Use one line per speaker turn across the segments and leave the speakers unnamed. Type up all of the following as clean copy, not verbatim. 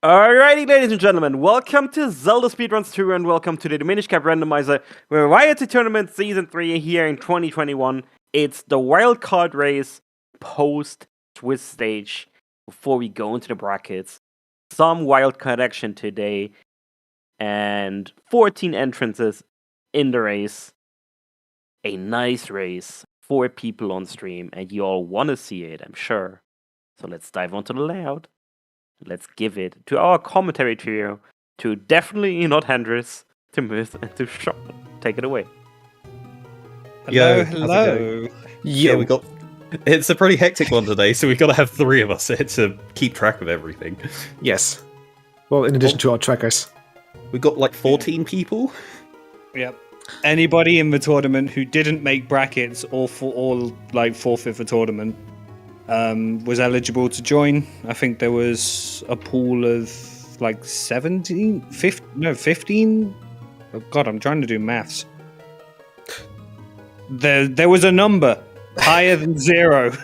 Alrighty, ladies and gentlemen, welcome to Zelda Speedruns 2 and welcome to the Diminished Cap Randomizer. We're Riot Tournament Season 3 here in 2021. It's the Wildcard race post-Swiss stage. Before we go into the brackets, some Wildcard action today and 14 entrances in the race. A nice race, 4 people on stream, and you all want to see it, I'm sure. So let's dive onto the layout. Let's give it to our commentary trio, to definitely not Hendris, to Myth, and to Sean. Take it away.
Hello.
Yeah, we got. It's a pretty hectic one today, so we've got to have 3 of us here to keep track of everything.
Yes. Well, in addition to our trackers.
We got like 14 people.
Yep. Anybody in the tournament who didn't make brackets or forfeit the tournament was eligible to join. I think there was a pool of like 15. Oh God, I'm trying to do maths. There was a number higher than 0.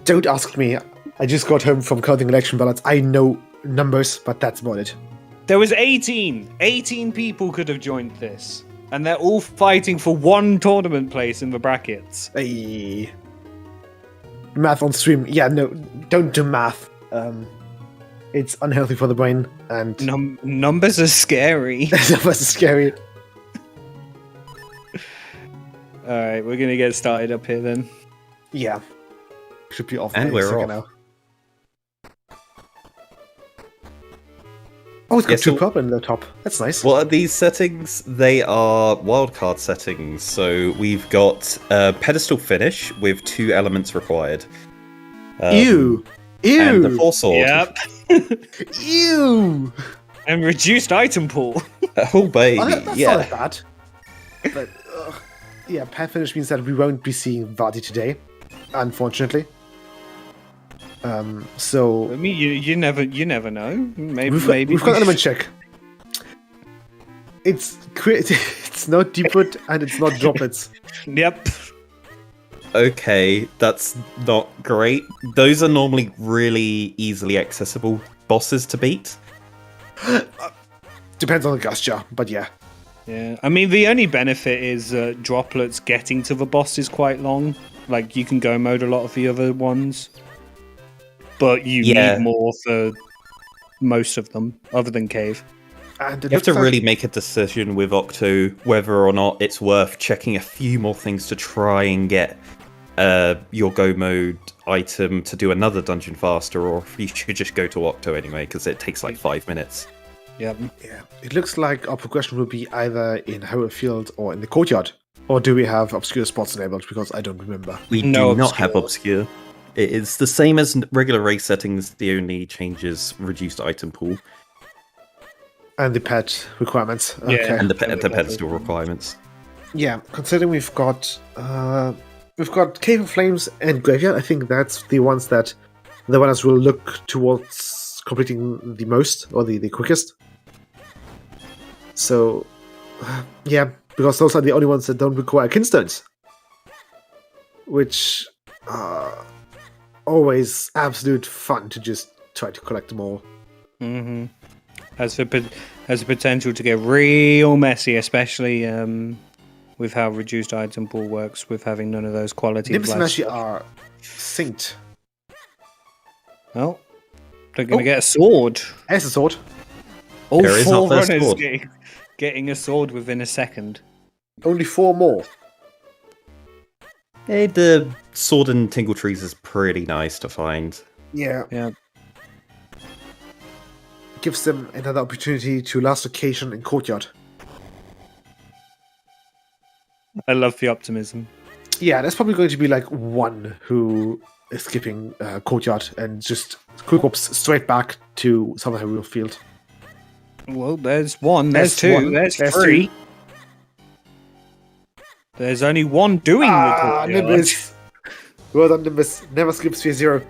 Don't ask me. I just got home from counting election ballots. I know numbers, but that's about it.
There was 18. 18 people could have joined this. And they're all fighting for 1 tournament place in the brackets.
Hey. Math on stream. Yeah, no, don't do math. It's unhealthy for the brain, and
numbers are scary.
Numbers are scary.
Alright, we're gonna get started up here then.
Yeah. Should be off.
And we're off.
Now. Oh, it's got 2 purple in the top. That's nice.
What are these settings? They are wildcard settings. So we've got a pedestal finish with 2 elements required.
Ew!
And the 4 sword.
Yep.
Ew!
And reduced item pool.
Oh, baby.
Oh, that's not bad. But, yeah, pad finish means that we won't be seeing Vadi today, unfortunately. So
I mean, you never know. Maybe
we've got element check. It's not deepwood and it's not droplets.
Yep.
Okay, that's not great. Those are normally really easily accessible bosses to beat.
Depends on the gas jar, but yeah.
Yeah, I mean, the only benefit is droplets getting to the boss is quite long. Like, you can go mode a lot of the other ones. But you need more for most of them, other than Cave.
And you have to really make a decision with Octo whether or not it's worth checking a few more things to try and get your go mode item to do another dungeon faster, or if you should just go to Octo anyway, because it takes like 5 minutes.
Yep.
Yeah. It looks like our progression will be either in Harrow Field or in the courtyard. Or do we have obscure spots enabled? Because I don't remember.
We do not have obscure. It is the same as regular race settings, the only change is reduced item pool.
And the pet requirements.
Yeah,
okay.
and the pedestal requirements.
Yeah, considering we've got Cave of Flames and Graveyard, I think that's the ones that the runners will look towards completing the most, or the quickest. So, yeah, because those are the only ones that don't require kinstones. Which always absolute fun to just try to collect them all.
Mm-hmm. Has the potential to get real messy, especially with how reduced item pool works with having none of those quality.
Nimbus and Meshi are synced.
Well, they're going to get a sword.
There's a sword.
All 4 runners getting a sword within a second.
Only 4 more.
Hey, the sword and tingle trees is pretty nice to find.
Yeah.
Yeah.
Gives them another opportunity to last occasion in courtyard.
I love the optimism.
Yeah, there's probably going to be like 1 who is skipping courtyard and just quick ups straight back to Summer Field.
Well, there's 1, there's 2, there's 3.
2.
There's only 1 doing the courtyard.
Nimbus. Well done, Nimbus. Never skip Sphere 0.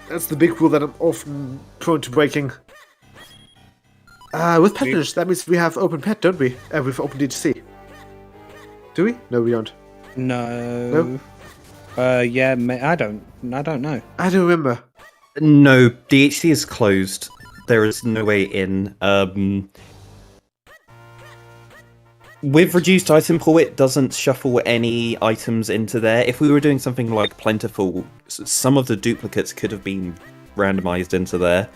That's the big rule that I'm often prone to breaking. With pet finish, that means we have open pet, don't we? With open DTC. Do we? No, we don't.
No. Yeah, I don't know.
I don't remember.
No, DHC is closed. There is no way in. With reduced item pool, it doesn't shuffle any items into there. If we were doing something like Plentiful, some of the duplicates could have been randomized into there.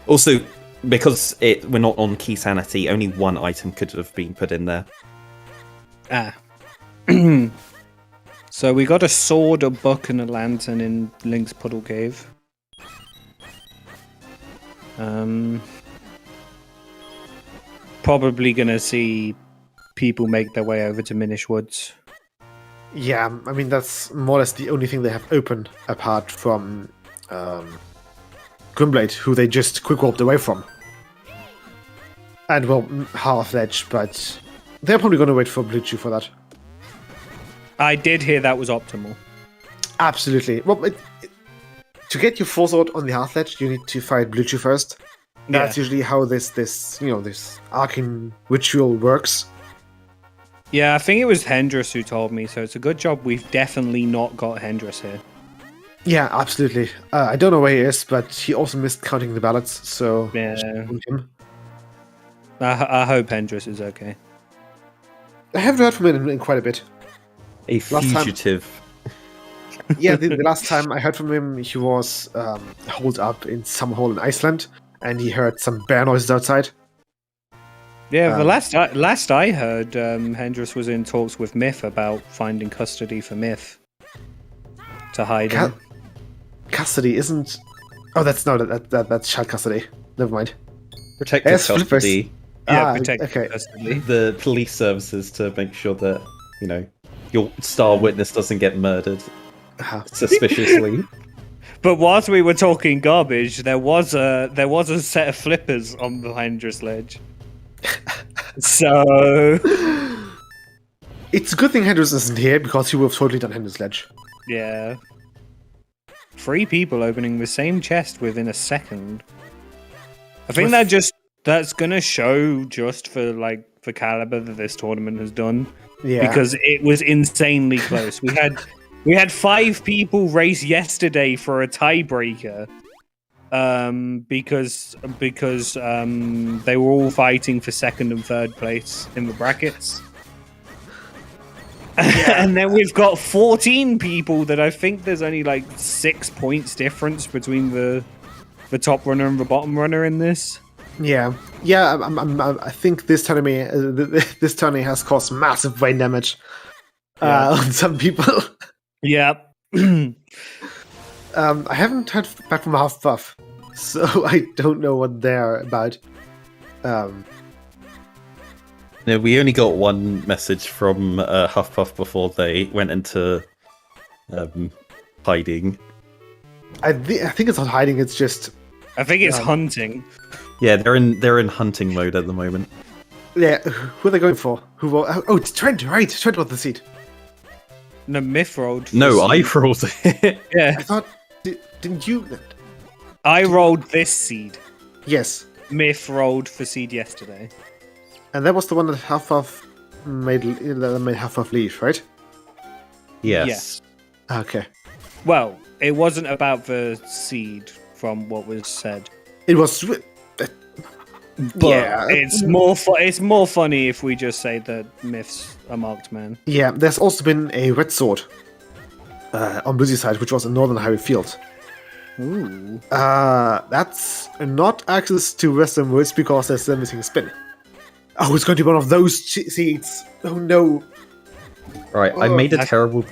Also, because we're not on key sanity, only one item could have been put in there.
So we got a sword, a book, and a lantern in Link's Puddle Cave. Probably gonna see people make their way over to Minish Woods.
Yeah, I mean, that's more or less the only thing they have open, apart from Grimblade, who they just quick warped away from. And, well, half ledge, but they're probably going to wait for Blue Chew for that.
I did hear that was optimal.
Absolutely. Well, to get your full sword on the half ledge, you need to fight Blue Chew first. That's usually how this arcane ritual works.
Yeah, I think it was Hendris who told me, so it's a good job we've definitely not got Hendris here.
Yeah, absolutely. I don't know where he is, but he also missed counting the ballots, so...
Yeah.
Him.
I hope Hendris is okay.
I haven't heard from him in quite a bit.
A fugitive.
Yeah, the last time I heard from him, he was holed up in some hole in Iceland, and he heard some bear noises outside.
Yeah, the last I heard, Hendris was in talks with Myth about finding custody for Myth to hide him.
Custody isn't... Oh, that's child custody. Never mind.
Protective custody.
Yeah, protective custody.
The police services to make sure that, your star witness doesn't get murdered suspiciously.
But whilst we were talking garbage, there was a set of flippers on the Hendris ledge. So
it's a good thing Hendris isn't here, because he would have totally done Hendris ledge.
Yeah. 3 people opening the same chest within a second. I think that's gonna show just for the caliber that this tournament has done.
Yeah.
Because it was insanely close. We had 5 people race yesterday for a tiebreaker. Because they were all fighting for 2nd and 3rd place in the brackets. Yeah. And then we've got 14 people that I think there's only 6 points difference between the top runner and the bottom runner in this.
Yeah, I think this tourney has caused massive brain damage on some people.
Yeah.
I haven't heard back from Huffpuff, so I don't know what they're about.
No, we only got one message from Huffpuff before they went into hiding.
I think it's not hiding. It's just.
I think it's hunting.
Yeah, they're in hunting mode at the moment.
Yeah, who are they going for? Oh, it's Trent, right? Trent got the seat.
No, Myth rolled.
No, I rolled it.
Yeah.
I thought, didn't you?
I rolled this seed.
Yes.
Myth rolled for seed yesterday.
And that was the one that Huffpuff made Huffpuff leave, right?
Yes.
Okay.
Well, it wasn't about the seed from what was said.
It was...
But
yeah.
It's more funny if we just say that Myth's a marked man.
Yeah, there's also been a red sword on Bluesy's side, which was in Northern Highway Field.
Ooh.
That's not access to Western Woods because there's a missing spin. Oh, it's going to be one of those seeds. Oh no.
Right, I made a terrible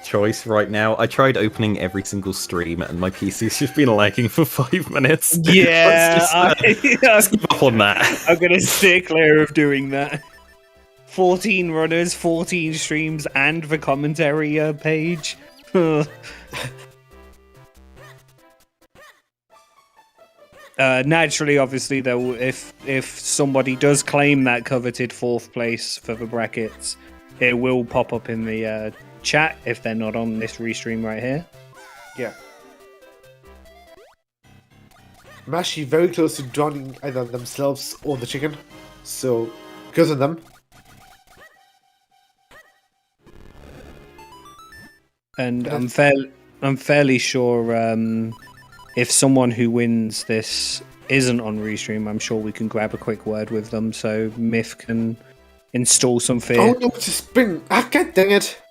choice right now. I tried opening every single stream and my PC's just been lagging for 5 minutes.
Yeah,
let's give up on that.
I'm going to stay clear of doing that. 14 runners, 14 streams, and the commentary page. Naturally, obviously, though, if somebody does claim that coveted 4th place for the brackets, it will pop up in the chat if they're not on this restream right here.
Yeah. I'm actually very close to drowning either themselves or the chicken, so good on them.
And I'm fairly sure if someone who wins this isn't on Restream, I'm sure we can grab a quick word with them so Myth can install some fear.
Oh no, it's a spin! Ah, god dang it!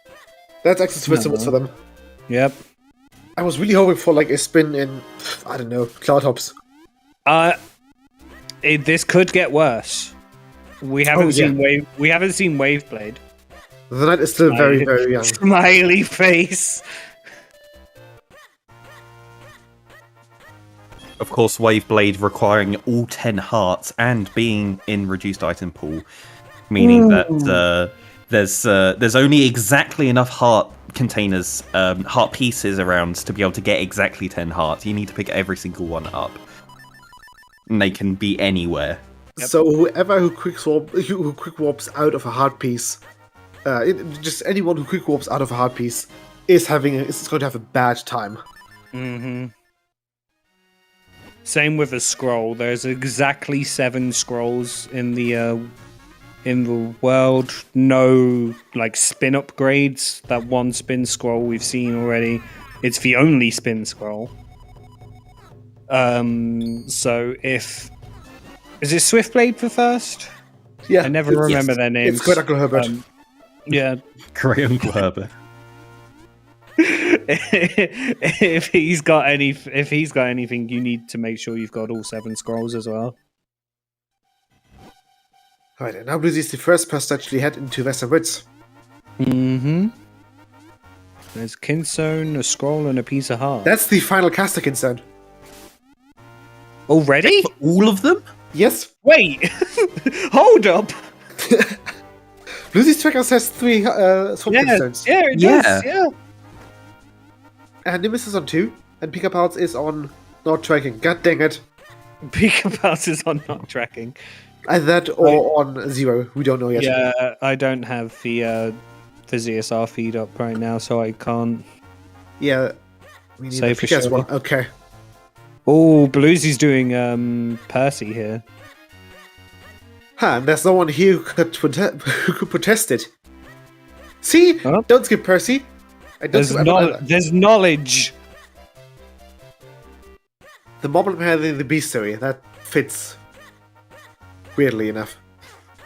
That's actually switchable for them.
Yep.
I was really hoping for like a spin in, I don't know, Cloud Hops.
This could get worse. We haven't seen Waveblade.
The night is still very, very young.
Smiley face.
Of course, Waveblade requiring all 10 hearts and being in reduced item pool, meaning that there's only exactly enough heart containers, heart pieces around to be able to get exactly 10 hearts. You need to pick every single one up, and they can be anywhere.
Yep. So whoever who quick warps out of a heart piece, just anyone who quick warps out of a heart piece is going to have a bad time.
Mm-hmm. Same with a scroll. There's exactly 7 scrolls in the world. No like spin upgrades. That one spin scroll we've seen already. It's the only spin scroll. So if is it Swiftblade for first?
Yeah,
I never remember their names.
It's Great Uncle Herbert.
Yeah,
Great Uncle Herbert.
if he's got anything, you need to make sure you've got all 7 scrolls as well.
Right, and now Bluesy is the first person to actually head into Western Woods.
Mm-hmm. There's Kinstone, a scroll, and a piece of heart.
That's the final caster Kinstone.
Already?
For all of them?
Yes.
Wait! Hold up!
Bluesy's Tracker has 3 sword Kinstones.
Yeah, it does, yeah.
And Nimbus is on 2, and Pika Pals is on not tracking. God dang it.
Pika Pals is on not tracking.
Either that or on 0. We don't know yet.
Yeah, I don't have the ZSR feed up right now, so I can't.
Yeah. We need
Say for
Pika as
sure.
well. Okay.
Oh, Bluesy's doing Percy here.
And there's no one here who could protest it. See?
Huh?
Don't skip Percy.
There's knowledge.
The Moblin had the beast theory. That fits. Weirdly enough.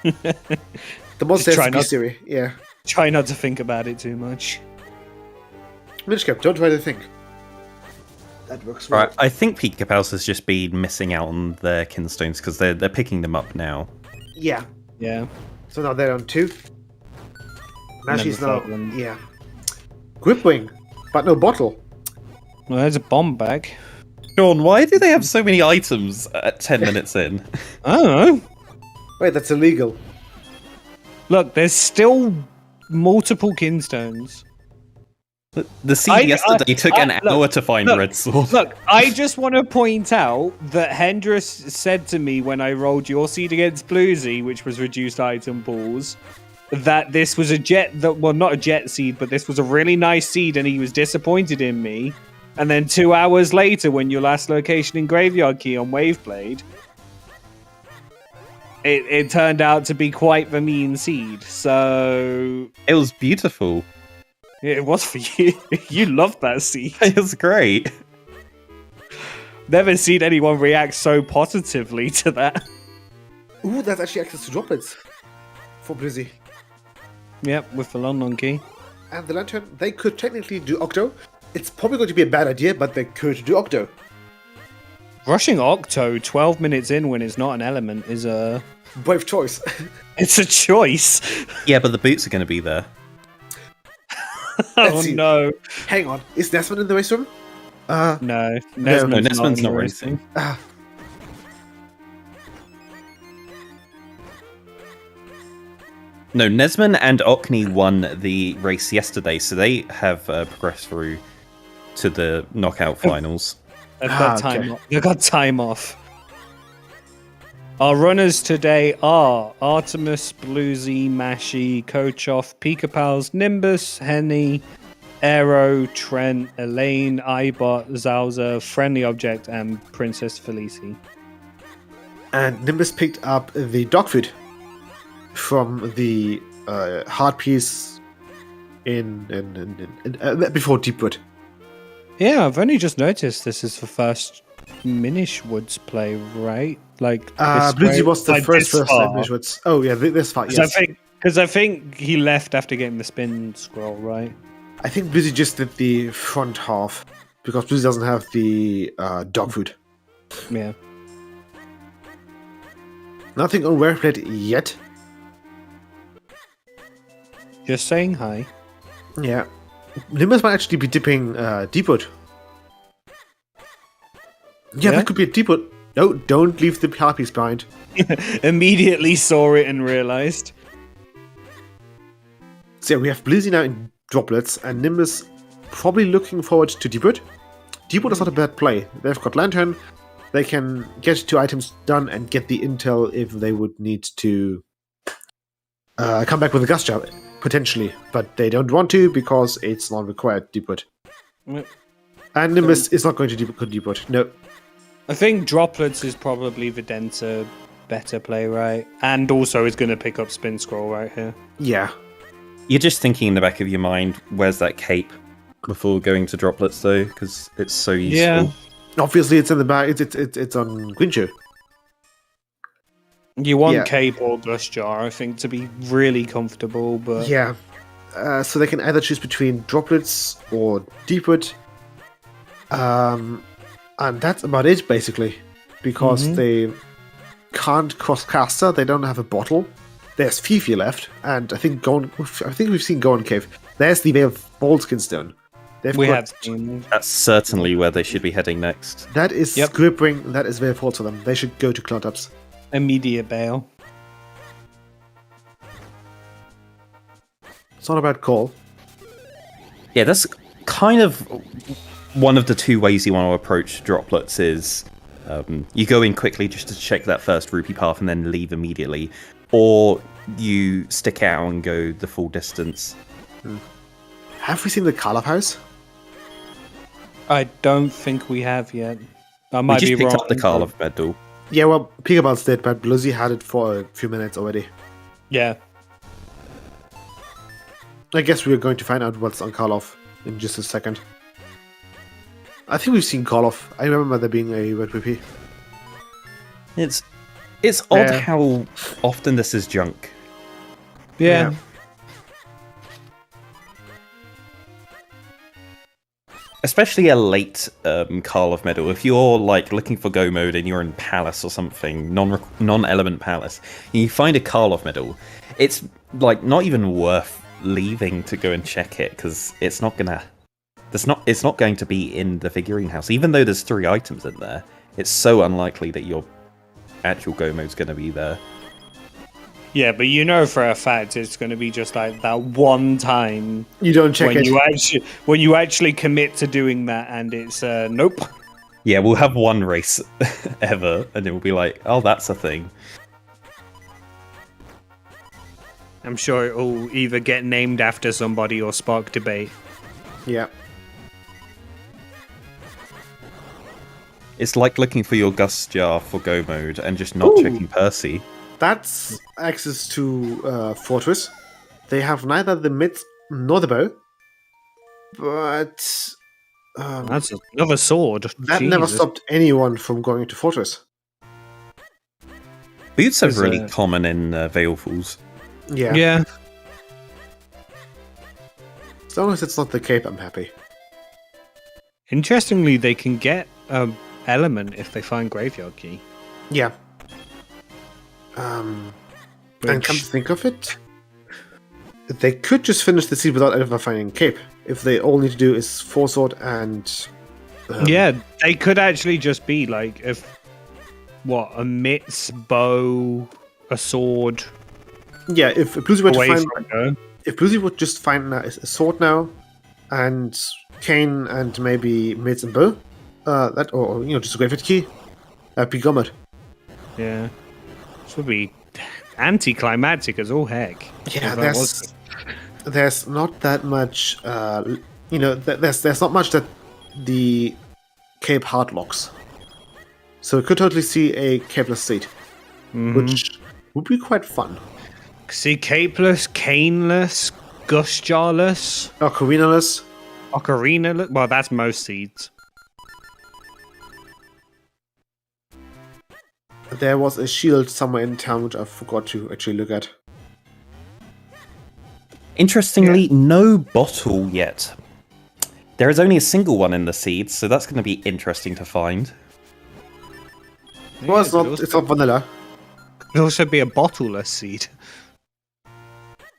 The monster has the beast theory. Yeah.
Try not to think about it too much.
Minchcap, don't try to think. That works well.
Right, I think Pika Pals has just been missing out on their Kinstones because they're picking them up now.
Yeah.
Yeah.
So now they're on 2. Mashi's now.
One.
Yeah. Gripwing, but no bottle.
Well, there's a bomb bag.
Sean, why do they have so many items at 10 minutes in?
I don't know.
Wait, that's illegal.
Look, there's still multiple Kinstones.
The seed yesterday took an hour to find Red Sword.
Look, I just want to point out that Hendris said to me when I rolled your seed against Bluesy, which was reduced item pools, that this was not a jet seed, but this was a really nice seed, and he was disappointed in me. And then 2 hours later, when your last location in Graveyard Key on Waveblade, it turned out to be quite the mean seed. So
It was beautiful.
it was for you. You loved that seed.
It was great.
Never seen anyone react so positively to that.
Ooh, that's actually access to droplets for Blizzy.
Yep, with the London key.
And the Lantern, they could technically do Octo. It's probably going to be a bad idea, but they could do Octo.
Rushing Octo 12 minutes in when it's not an element is a...
Brave choice.
It's a choice.
Yeah, but the boots are going to be there.
Oh no.
Hang on, is Nesmond in the race room?
No,
Nesmond's not racing. No, Nesmond and Okni won the race yesterday, so they have progressed through to the knockout finals.
They've got time off. They've got time off. Our runners today are Artemis, Bluesy, Mashi, Kochoff, Pika Pals, Nimbus, Henny, Aero, Trent, Elaine, Ibot, Zauza, Friendly Object, and Princess Felici.
And Nimbus picked up the dog food from the hard piece in before Deepwood.
Yeah, I've only just noticed this is the first Minish Woods play, right? Like,
Blizzy was the
like
first
this far.
Minish Woods. Oh yeah, this far. Yes.
Because I think he left after getting the spin scroll, right?
I think Blizzy just did the front half because Blizzy doesn't have the dog food.
Yeah.
Nothing on Rare Plate yet.
Just saying hi.
Yeah. Nimbus might actually be dipping Deepwood. Yeah, that could be a Deepwood. No, don't leave the harpies behind.
Immediately saw it and realized.
So yeah, we have Blizzy now in droplets, and Nimbus probably looking forward to Deepwood. Deepwood is not a bad play. They've got Lantern. They can get 2 items done and get the intel if they would need to come back with a Gust Jar, potentially. But they don't want to because it's not required, Deepwood.
Yep.
And Nimbus is not going to Deepwood. No.
I think droplets is probably the denser, better play, right? And also is going to pick up spin scroll right here.
Yeah.
You're just thinking in the back of your mind, where's that cape before going to droplets, though, because it's so useful.
Yeah.
Obviously, it's in the back. It's on Grincho.
You want cape or Gust Jar, I think, to be really comfortable, but...
Yeah. So they can either choose between droplets or Deepwood. And that's about it, basically. Because they can't cross caster, they don't have a bottle. There's Fifi left, and I think we've seen Goan Cave. There's the Veil of Boldskin Stone.
That's certainly where they should be heading next.
That is Grip Ring, that is Veil of Bolts for them. They should go to Cloud-Ups.
Immediate bail.
It's not a bad call.
Yeah, that's kind of one of the 2 ways you want to approach droplets is you go in quickly just to check that first rupee path and then leave immediately, or you stick out and go the full distance.
Have we seen the Karlov House?
I don't think we have yet. I might be wrong.
We just picked up the Karlov medal.
Yeah, well, Peekabouts did, but Blizzy had it for a few minutes already.
Yeah.
I guess we're going to find out what's on Karlov in just a second. I think we've seen Karlov. I remember there being a red rupee.
It's odd how often this is junk.
Yeah.
Especially a late Karlov medal. If you're like looking for go mode and you're in Palace or something, non-element Palace, and you find a Karlov medal, it's like not even worth leaving to go and check it because it's not going to be in the figurine house. Even though there's 3 items in there, it's so unlikely that your actual go mode's going to be there.
Yeah, but you know for a fact it's going to be just like that one time
you don't check it.
When you actually commit to doing that, and it's nope.
Yeah, we'll have one race ever, and it will be like, oh, that's a thing.
I'm sure it will either get named after somebody or spark debate.
Yeah.
It's like looking for your Gust Jar for go mode and just not checking Percy.
That's access to Fortress. They have neither the mids nor the bow. But...
that's another sword.
That never stopped anyone from going to Fortress.
Boots are really common in Veilfuls.
Yeah.
Yeah.
As long as it's not the cape, I'm happy.
Interestingly, they can get element if they find Graveyard Key.
Yeah. And come to think of it, they could just finish the seed without ever finding cape. If they all need to do is 4-sword and...
yeah, they could actually just be like, a mitts, bow, a sword...
Yeah, if Bluzzy were to find... If Bluzzy would just find a sword now, and cane and maybe mitts and bow, or just a Graveyard Key, that'd be Gommet.
Yeah. This would be anticlimactic as all heck.
Yeah, there's not that much, there's not much that the cape hard locks. So we could totally see a capeless seat, which would be quite fun.
See, capeless, caneless, Gust Jarless.
Or Corinaless.
Ocarina, well, that's most seeds.
There was a shield somewhere in town which I forgot to actually look at.
Interestingly, no bottle yet. There is only a single one in the seeds, so that's going to be interesting to find.
Well, it's not vanilla.
Could also be a bottleless seed.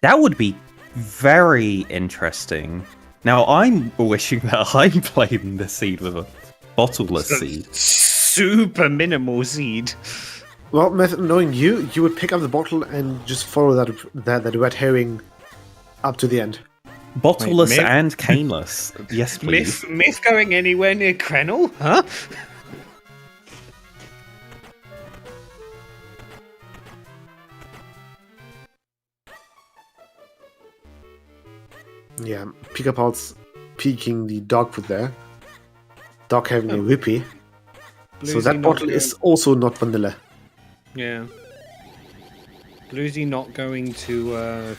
That would be very interesting. Now, I'm wishing that I'm playing the seed with a bottleless seed.
Super minimal seed.
Well, knowing you would pick up the bottle and just follow that red herring up to the end.
Bottleless and caneless. Yes, please.
Myth going anywhere near Krenel? Huh?
Yeah, Picapal's peeking the dog food there. Dog having a whippy. So that bottle is also not vanilla.
Yeah. Bluesy not going to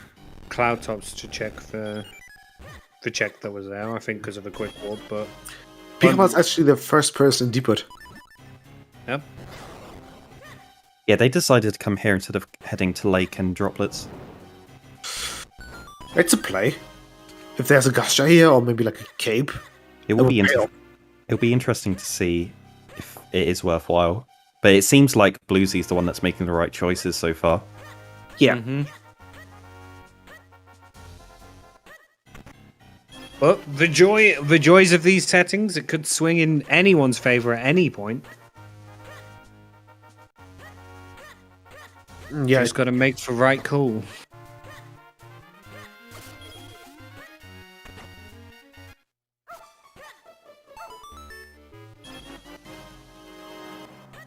Cloud Tops to check the check that was there, I think, because of a quick walk, but...
Picapal's actually the first person in Deepwood.
Yep.
Yeah, they decided to come here instead of heading to Lake and Droplets.
It's a play. If there's a Gusher here, or maybe like a cape.
It will be interesting to see if it is worthwhile. But it seems like Bluesy's the one that's making the right choices so far.
Yeah.
Mm-hmm. But the joys of these settings, it could swing in anyone's favor at any point.
Yeah.
Just got to make the right call.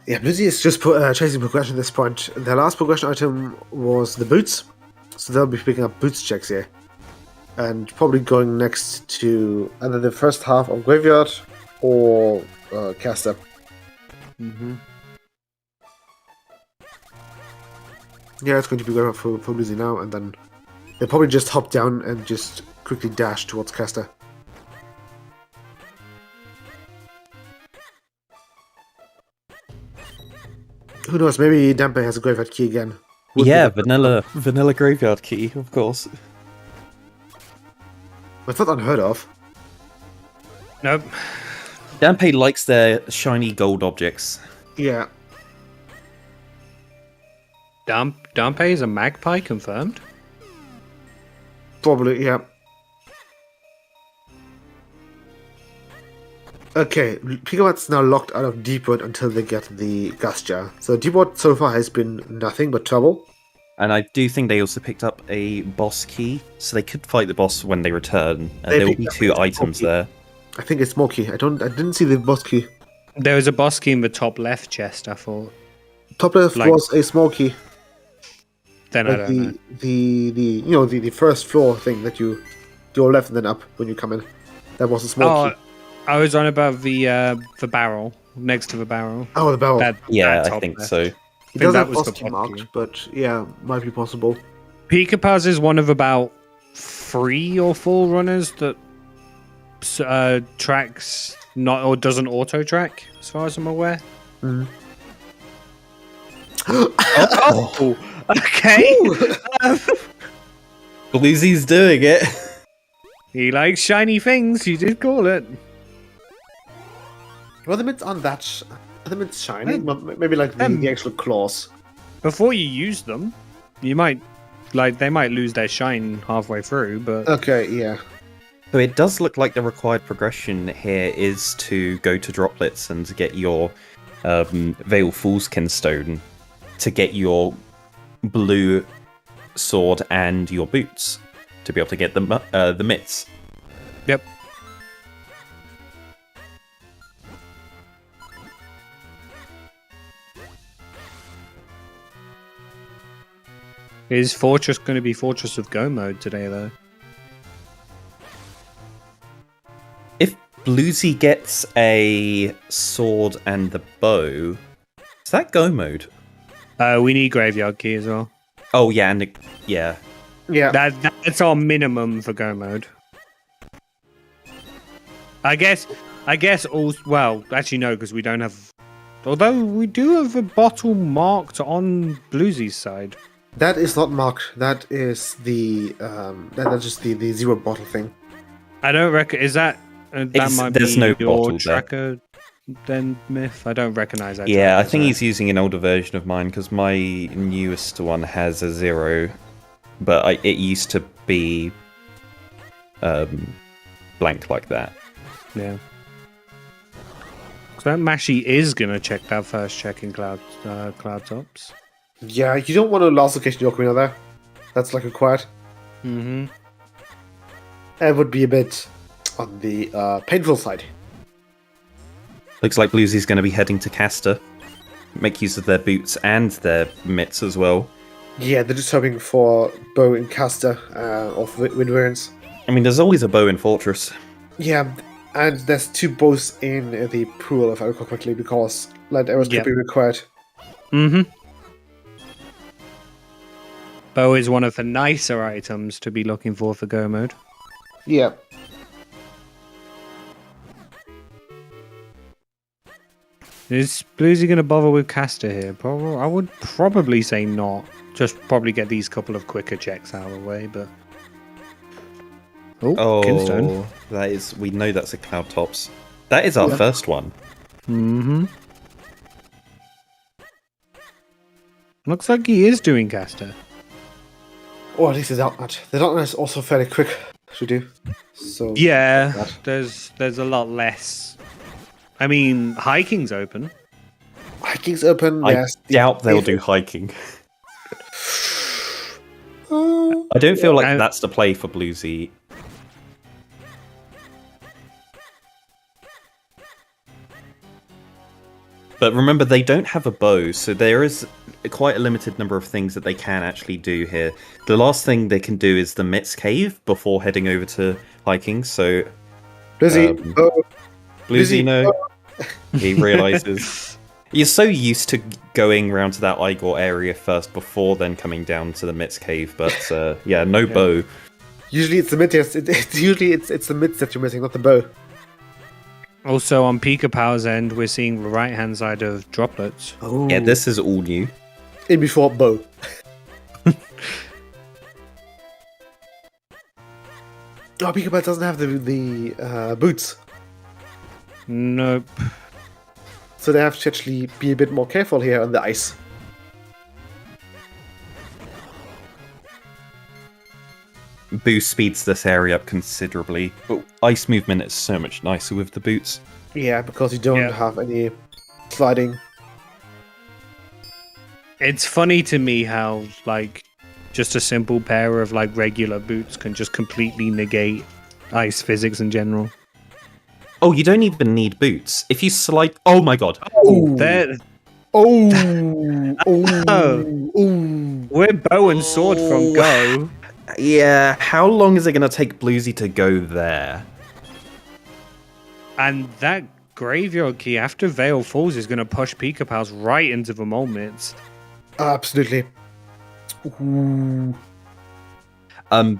Yeah, Bluesy is just chasing progression at this point. Their last progression item was the boots, so they'll be picking up boots checks here. And probably going next to either the first half of Graveyard or Caster.
Mm-hmm.
Yeah, it's going to be Graveyard for Bluesy now, and then they'll probably just hop down and just quickly dash towards Caster. Who knows, maybe Dampe has a Graveyard key again.
Yeah, vanilla graveyard key, of course.
It's not unheard of.
Nope.
Dampe likes their shiny gold objects.
Yeah.
Dampe is a magpie confirmed?
Probably, yeah. Okay, Picapal's now locked out of Deepwood until they get the Gustia. So Deepwood so far has been nothing but trouble.
And I do think they also picked up a boss key, so they could fight the boss when they return. And there will be 2 items there.
I think it's Smoky. I didn't see the boss key.
There was a boss key in the top left chest, I thought.
Top left was a Smoky.
Then I don't know.
The first floor thing that you go left and then up when you come in. That was a Smoky.
I was on about the barrel, next to the barrel.
Oh, the barrel.
I think
left.
so.
It doesn't have
was
boss
the
key
boss
marked,
key.
but yeah, might be possible.
Picapaz is one of about 3 or 4 runners that tracks not or doesn't auto track, as far as I'm aware.
Mm.
Oh, okay.
Bluesy's doing it.
He likes shiny things. You did call it.
Well, the mitts aren't that. The mitts shiny. Maybe like the actual claws.
Before you use them, you might they might lose their shine halfway through. But
Okay, yeah.
So it does look like the required progression here is to go to Droplets and to get your Veil Foolskin Stone to get your blue sword and your boots to be able to get the mitts.
Yep. Is Fortress going to be Fortress of Go mode today, though?
If Bluesy gets a sword and the bow, is that Go mode?
We need Graveyard Key as well.
Oh yeah, and yeah.
Yeah.
That's our minimum for Go mode. I guess. Well, actually, no, because we don't have. Although we do have a bottle marked on Bluesy's side.
That is not marked. That is the that's just the zero bottle thing.
I don't reckon. Is that that might
there's
be
no
your
bottle there.
tracker? Then Myth. I don't recognize that.
Yeah, I
tracker,
think
so-
he's using an older version of mine because my newest one has a 0, but it used to be blank like that.
Yeah. So that Mashy is gonna check that first check in cloud tops.
Yeah, you don't want to last location your Ocarina there. That's like required.
Mm-hmm.
It would be a bit on the painful side.
Looks like Bluesy's going to be heading to Caster. Make use of their boots and their mitts as well.
Yeah, they're just hoping for bow and caster of wind variants.
I mean, there's always a bow in Fortress.
Yeah, and there's 2 bows in the pool, if I recall correctly, because light arrows could be required.
Mm-hmm. Bow is one of the nicer items to be looking for go mode.
Yeah.
Is Bluesy going to bother with Caster here? Probably, I would probably say not. Just probably get these couple of quicker checks out of the way, but... Oh, Kinstone.
That is... We know that's a Cloud Tops. That is our first one.
Mm-hmm. Looks like he is doing Caster.
Or at least the Darknut. The Darknut is also fairly quick to do. So
Yeah, there's a lot less... I mean, hiking's open.
Hiking's open,
I
yes.
doubt they'll do hiking. I don't feel like that's the play for Bluesy. But remember, they don't have a bow, so there is quite a limited number of things that they can actually do here. The last thing they can do is the Mitts Cave before heading over to hiking, so... Bluesy, no. He realizes. You're so used to going round to that Igor area first before then coming down to the Mitts Cave, but no bow.
Usually it's the mitts. It's the mitts that you're missing, not the bow.
Also, on Pika Power's end, we're seeing the right-hand side of droplets.
Oh.
Yeah, this is all new.
In before bow. Oh, Pika Power doesn't have the boots.
Nope.
So they have to actually be a bit more careful here on the ice.
Boost speeds this area up considerably, but ice movement is so much nicer with the boots.
Yeah, because you don't have any sliding.
It's funny to me how, like, just a simple pair of, like, regular boots can just completely negate ice physics in general.
Oh, you don't even need boots. If you slide... Oh my god.
Oh!
There...
Oh! Oh!
We're bow and sword from go.
Yeah, how long is it going to take Bluesy to go there?
And that graveyard key after Veil falls is going to push Pika Pals right into the moments.
Absolutely. Ooh.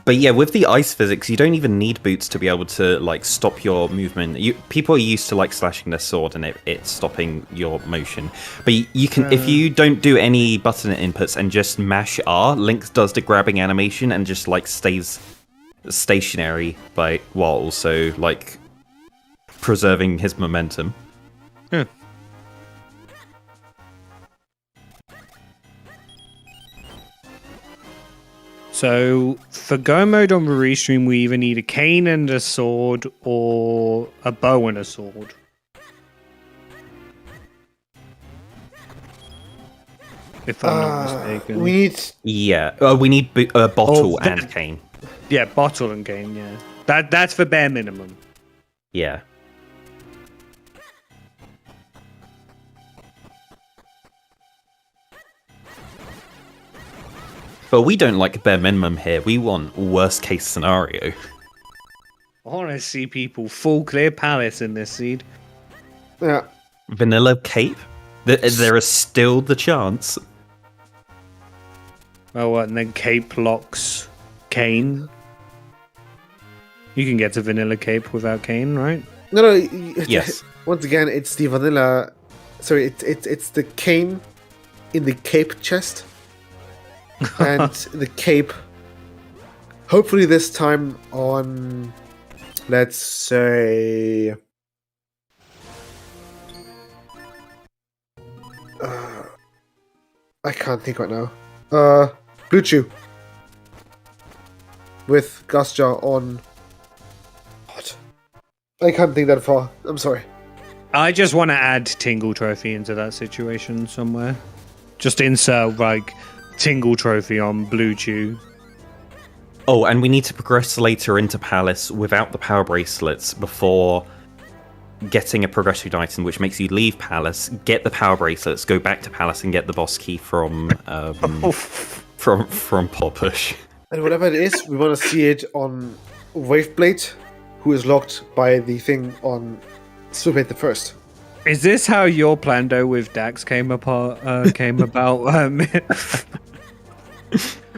But yeah, with the ice physics, you don't even need boots to be able to like stop your movement. People are used to like slashing their sword and it's stopping your motion. But you can, if you don't do any button inputs and just mash R, Link does the grabbing animation and just like stays stationary while also like preserving his momentum.
Yeah. So, for Go mode on the restream, we either need a cane and a sword or a bow and a sword. If I'm not mistaken.
We need...
Yeah, we need a bottle and cane.
Yeah, bottle and cane, yeah. That's for bare minimum.
Yeah. But we don't like bare minimum here. We want worst case scenario.
I want to see people full clear palace in this seed.
Yeah.
Vanilla cape? There is still the chance.
Oh, and then cape locks cane. You can get to vanilla cape without cane, right?
No.
Yes.
Once again, it's the vanilla. Sorry, it's the cane in the cape chest, and the cape. Hopefully, this time on, let's say, I can't think right now. Blue Chew with Gastja on. What? I can't think that far. I'm sorry.
I just want to add Tingle Trophy into that situation somewhere. Just insert like Tingle Trophy on Blue Chew.
Oh, and we need to progress later into Palace without the power bracelets before getting a progression item, which makes you leave Palace, get the power bracelets, go back to Palace, and get the boss key from Poppush.
And whatever it is, we want to see it on Waveblade, who is locked by the thing on Swipblade the First.
Is this how your Plando with Dax came about?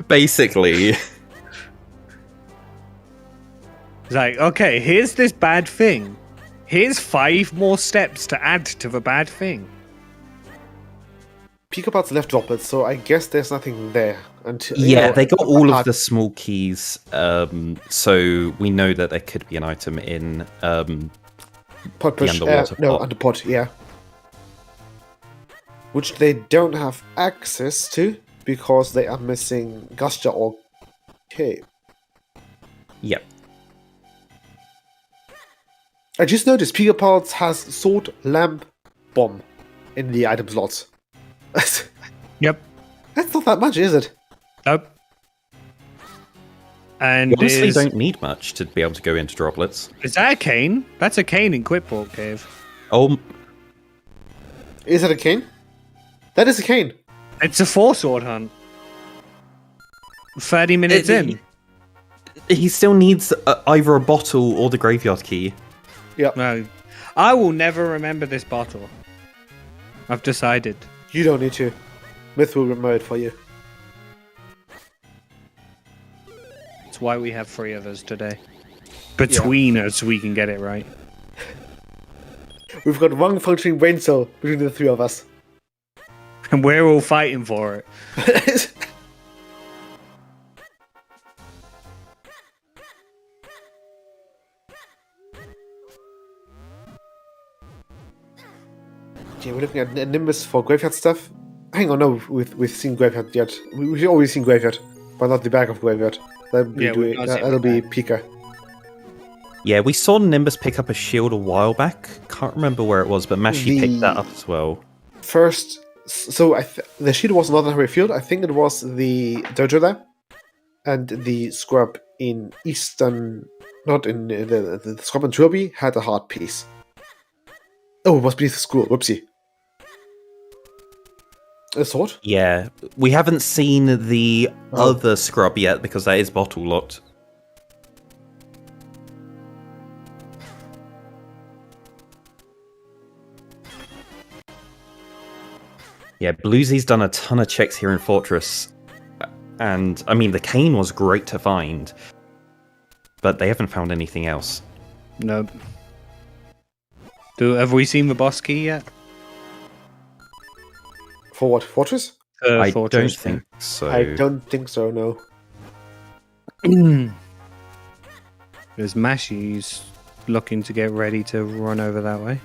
Basically.
It's like, okay, here's this bad thing. Here's 5 more steps to add to the bad thing.
Pikapal's left droplets, so I guess there's nothing there. Until,
they got all of the small keys, so we know that there could be an item in
Pot push,
the underwater pot.
under pot, yeah. Which they don't have access to because they are missing Gastja or Cape.
Yep.
I just noticed Pikapal's has Sword, Lamp, Bomb in the item slots.
Yep.
That's not that much, is it?
Nope. And
You honestly don't need much to be able to go into droplets.
Is that a cane? That's a cane in Quiport Cave.
Oh,
Is that a cane? That is a cane.
It's a 4-sword hunt. 30 minutes in.
he still needs either a bottle or the graveyard key.
Yeah.
No. I will never remember this bottle. I've decided.
You don't need to. Myth will remember it for you.
It's why we have 3 of us today. Between us, we can get it right.
We've got one functioning brain cell between the 3 of us.
And we're all fighting for it.
Okay, we're looking at Nimbus for graveyard stuff. Hang on, no, we've seen graveyard yet. We've always seen graveyard, but not the back of graveyard. That'll be Pika.
Yeah, we saw Nimbus pick up a shield a while back. Can't remember where it was, but Mashi picked that up as well.
First, so the shield was not in Harry Field. I think it was the dojo there, and the scrub in Eastern, not in the scrub in Trilby had a hard piece. Oh, it was beneath the school. Whoopsie. A sword?
Yeah, we haven't seen the other scrub yet because that is bottle locked. Yeah, Bluesy's done a ton of checks here in Fortress, and I mean the cane was great to find, but they haven't found anything else.
Nope. Have we seen the boss key yet?
For what? Fortress?
I
Fortress,
don't think so.
I don't think so, no.
There's Mashi's looking to get ready to run over that way.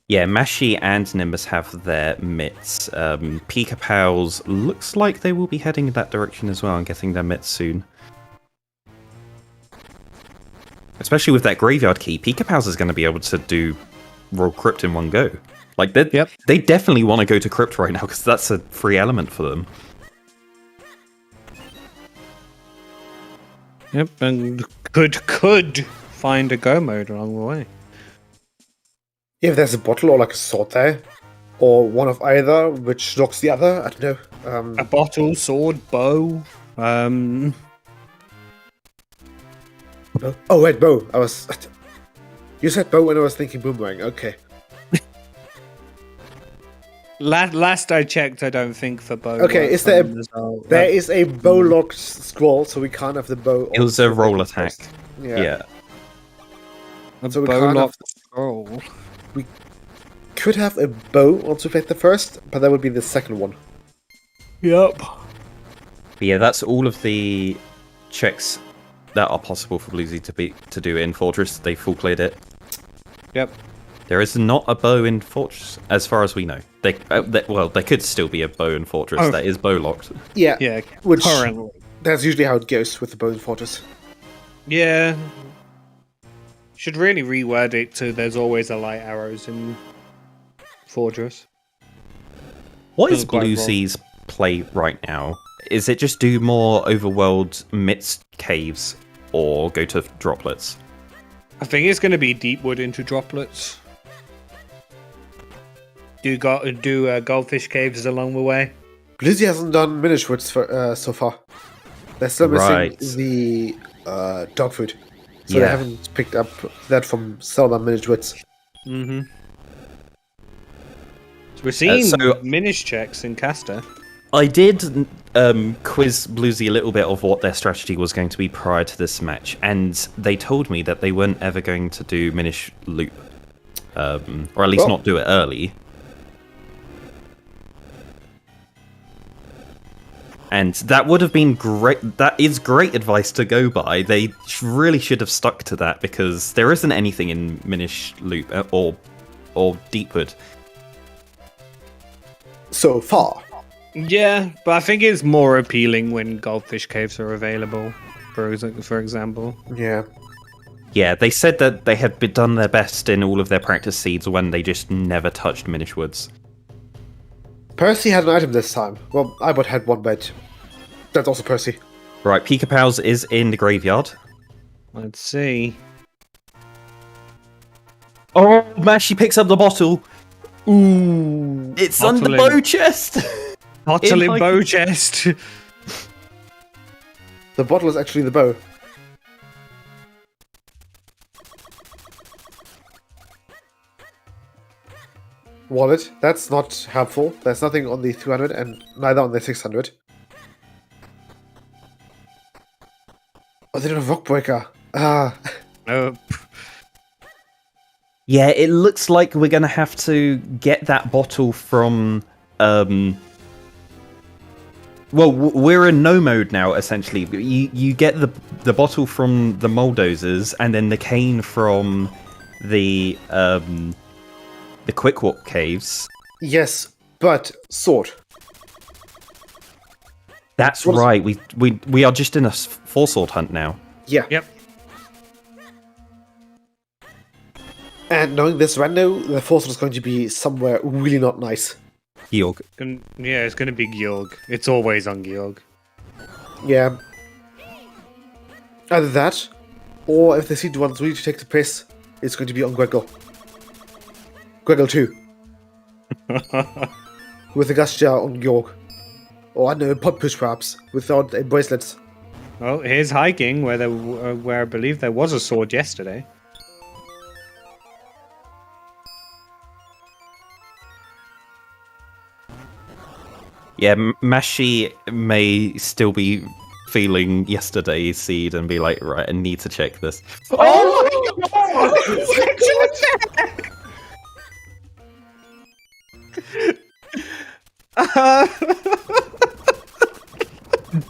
Yeah, Mashi and Nimbus have their mitts. Pika Pals looks like they will be heading in that direction as well and getting their mitts soon. Especially with that graveyard key, Pika Pals is going to be able to do Royal Crypt in one go. Like, they definitely want to go to Crypt right now because that's a free element for them.
Yep, and could find a go mode along the way.
If there's a bottle or like a sword there, or one of either, which locks the other, I don't know.
A bottle, sword, bow.
Oh wait, bow. You said bow when I was thinking boomerang. Okay.
Last I checked, I don't think for bow.
Okay, is there there is a bow locked scroll, so we can't have the bow.
It was a roll attack. Yeah.
So we
bow
can't
lock
have-
scroll.
Could have a bow on Sufeta first, but that would be the second one.
Yep.
But yeah, that's all of the checks that are possible for Bluesy to do in Fortress. They full cleared it.
Yep.
There is not a bow in Fortress, as far as we know. They could still be a bow in Fortress that is bow locked.
Yeah,
Yeah.
which
Currently.
that's usually how it goes with the bow in Fortress.
Yeah. Should really reword it to "There's always a light arrows in Fortress."
What is
Doesn't quite roll.
Bluesy's play right now? Is it just do more overworld midst caves or go to droplets?
I think it's going to be Deepwood into droplets. Do goldfish caves along the way?
Blizzy hasn't done Minish Woods so far. They're still missing
Right.
the dog food. So
Yeah.
they haven't picked up that from Zelda Minish Woods.
Mm-hmm. So we're seeing
so-
Minish checks in Caster.
I did quiz Bluesy a little bit of what their strategy was going to be prior to this match, and they told me that they weren't ever going to do Minish Loop. Or at least
Well-
not do it early. And that would have been great. That is great advice to go by. They really should have stuck to that because there isn't anything in Minish Loop or Deepwood.
So far.
Yeah, but I think it's more appealing when goldfish caves are available, for example.
Yeah.
Yeah, they said that they had done their best in all of their practice seeds when they just never touched Minish Woods.
Percy had an item this time. Well, Ibot had one, but that's also Percy.
Right, Pika Pals is in the graveyard.
Let's see.
Oh, Mashy picks up the bottle. Ooh, it's
Bottle
under
in.
bow chest.
Bottle in
like-
bow chest.
The bottle is actually the bow. Wallet, that's not helpful. There's nothing on the 300 and neither on the 600. Oh, they don't have Rockbreaker. Ah,
Oh,
Yeah, it looks like we're gonna have to get that bottle from. Well, we're in no mode now. Essentially, you get the bottle from the Moldozers, and then the cane from the Quick Walk caves.
yes, but sword.
That's
What is-
right. We are just in a four sword hunt now.
Yeah.
yep.
And knowing this rando, the fourth one is going to be somewhere really not nice.
Georg.
Yeah, it's going to be Georg. It's always on Georg.
Yeah. Either that, or if they see the ones really to take the piss, it's going to be on Greggle. Greggle 2. With a gas jar on York. Or I don't know, pod push perhaps, without bracelets.
Well, here's hiking where I believe there was a sword yesterday.
Yeah, Mashi may still be feeling yesterday's seed and be like, right, I need to check this.
Oh my god!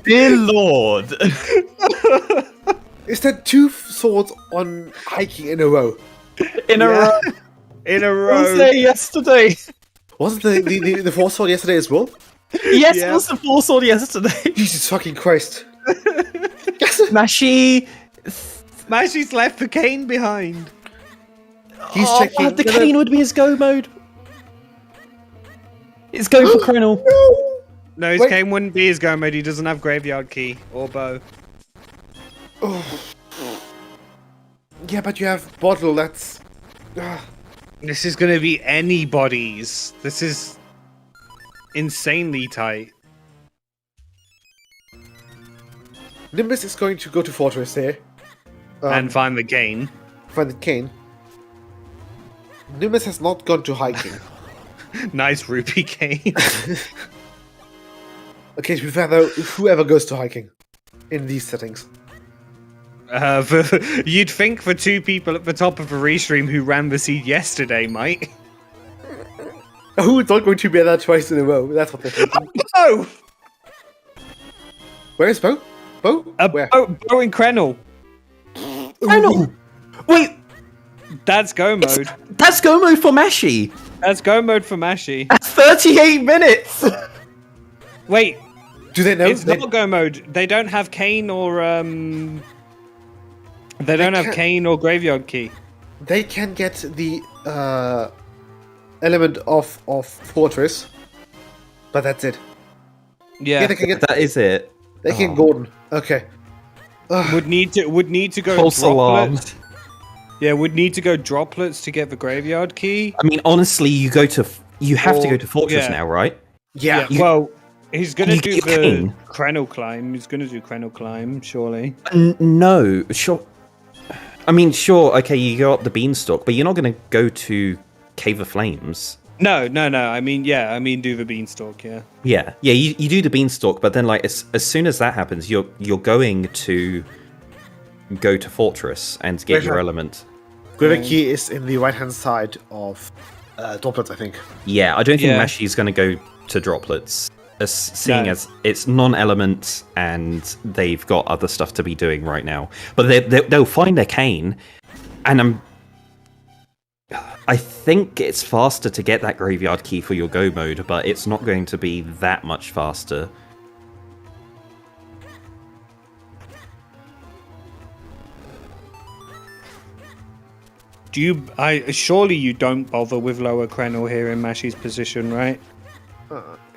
Dear Lord!
Is that two swords on hiking in a row?
In a row.
In a
I was
row.
there yesterday.
Wasn't the fourth sword yesterday as well?
Yes,
Yeah.
it was the full sword yesterday.
Jesus fucking Christ.
Mashi.
Mashy's left the cane behind.
He's checking.
The cane would be his go mode. It's going for Krenel.
No!
No, his
Wait.
cane wouldn't be his go mode. He doesn't have graveyard key or bow.
Oh. Yeah, but you have bottle, that's... Ah.
This is going to be anybody's. This is insanely tight.
Nimbus is going to go to Fortress here.
And find the cane.
Find the cane. Nimbus has not gone to hiking.
Nice rupee cane.
Okay, to be fair though, whoever goes to hiking in these settings.
You'd think for two people at the top of a restream who ran the seed yesterday, might.
Oh, it's not going to be there twice in a row. That's what they're thinking.
Oh!
Where is Bo? Bo? Where?
Bo and Krenel.
Krenel! Wait,
That's go mode.
that's go mode for Mashi.
That's go mode for Mashi.
That's 38 minutes.
Wait,
Do they know?
it's not go mode. They don't have Kane or They don't have Kane or Graveyard Key.
They can get the element of Fortress, but that's it.
Yeah,
they can get.
That is it.
They can get Gordon. Okay.
would need to go
False alarm.
droplets. Yeah, would need to go droplets to get the Graveyard Key.
I mean, honestly, you have to go to Fortress
yeah.
now, right?
Yeah.
Well, he's gonna
You
do
get
the
Kane.
Krenel climb. He's gonna do Krenel climb, surely.
No, sure. I mean, sure. Okay, you go up the beanstalk, but you're not going to go to Cave of Flames.
No. I mean, do the beanstalk. Yeah.
Yeah. You do the beanstalk, but then like as soon as that happens, you're going to go to Fortress and get your element.
Graveyard Key is in the right-hand side of Droplets, I think.
Yeah, I don't think
Yeah.
Mashi's going to go to Droplets, seeing as it's non-element and they've got other stuff to be doing right now. But they'll find their cane, and I think it's faster to get that Graveyard Key for your go mode, but it's not going to be that much faster.
Surely you don't bother with lower Krenel here in Mashi's position, right?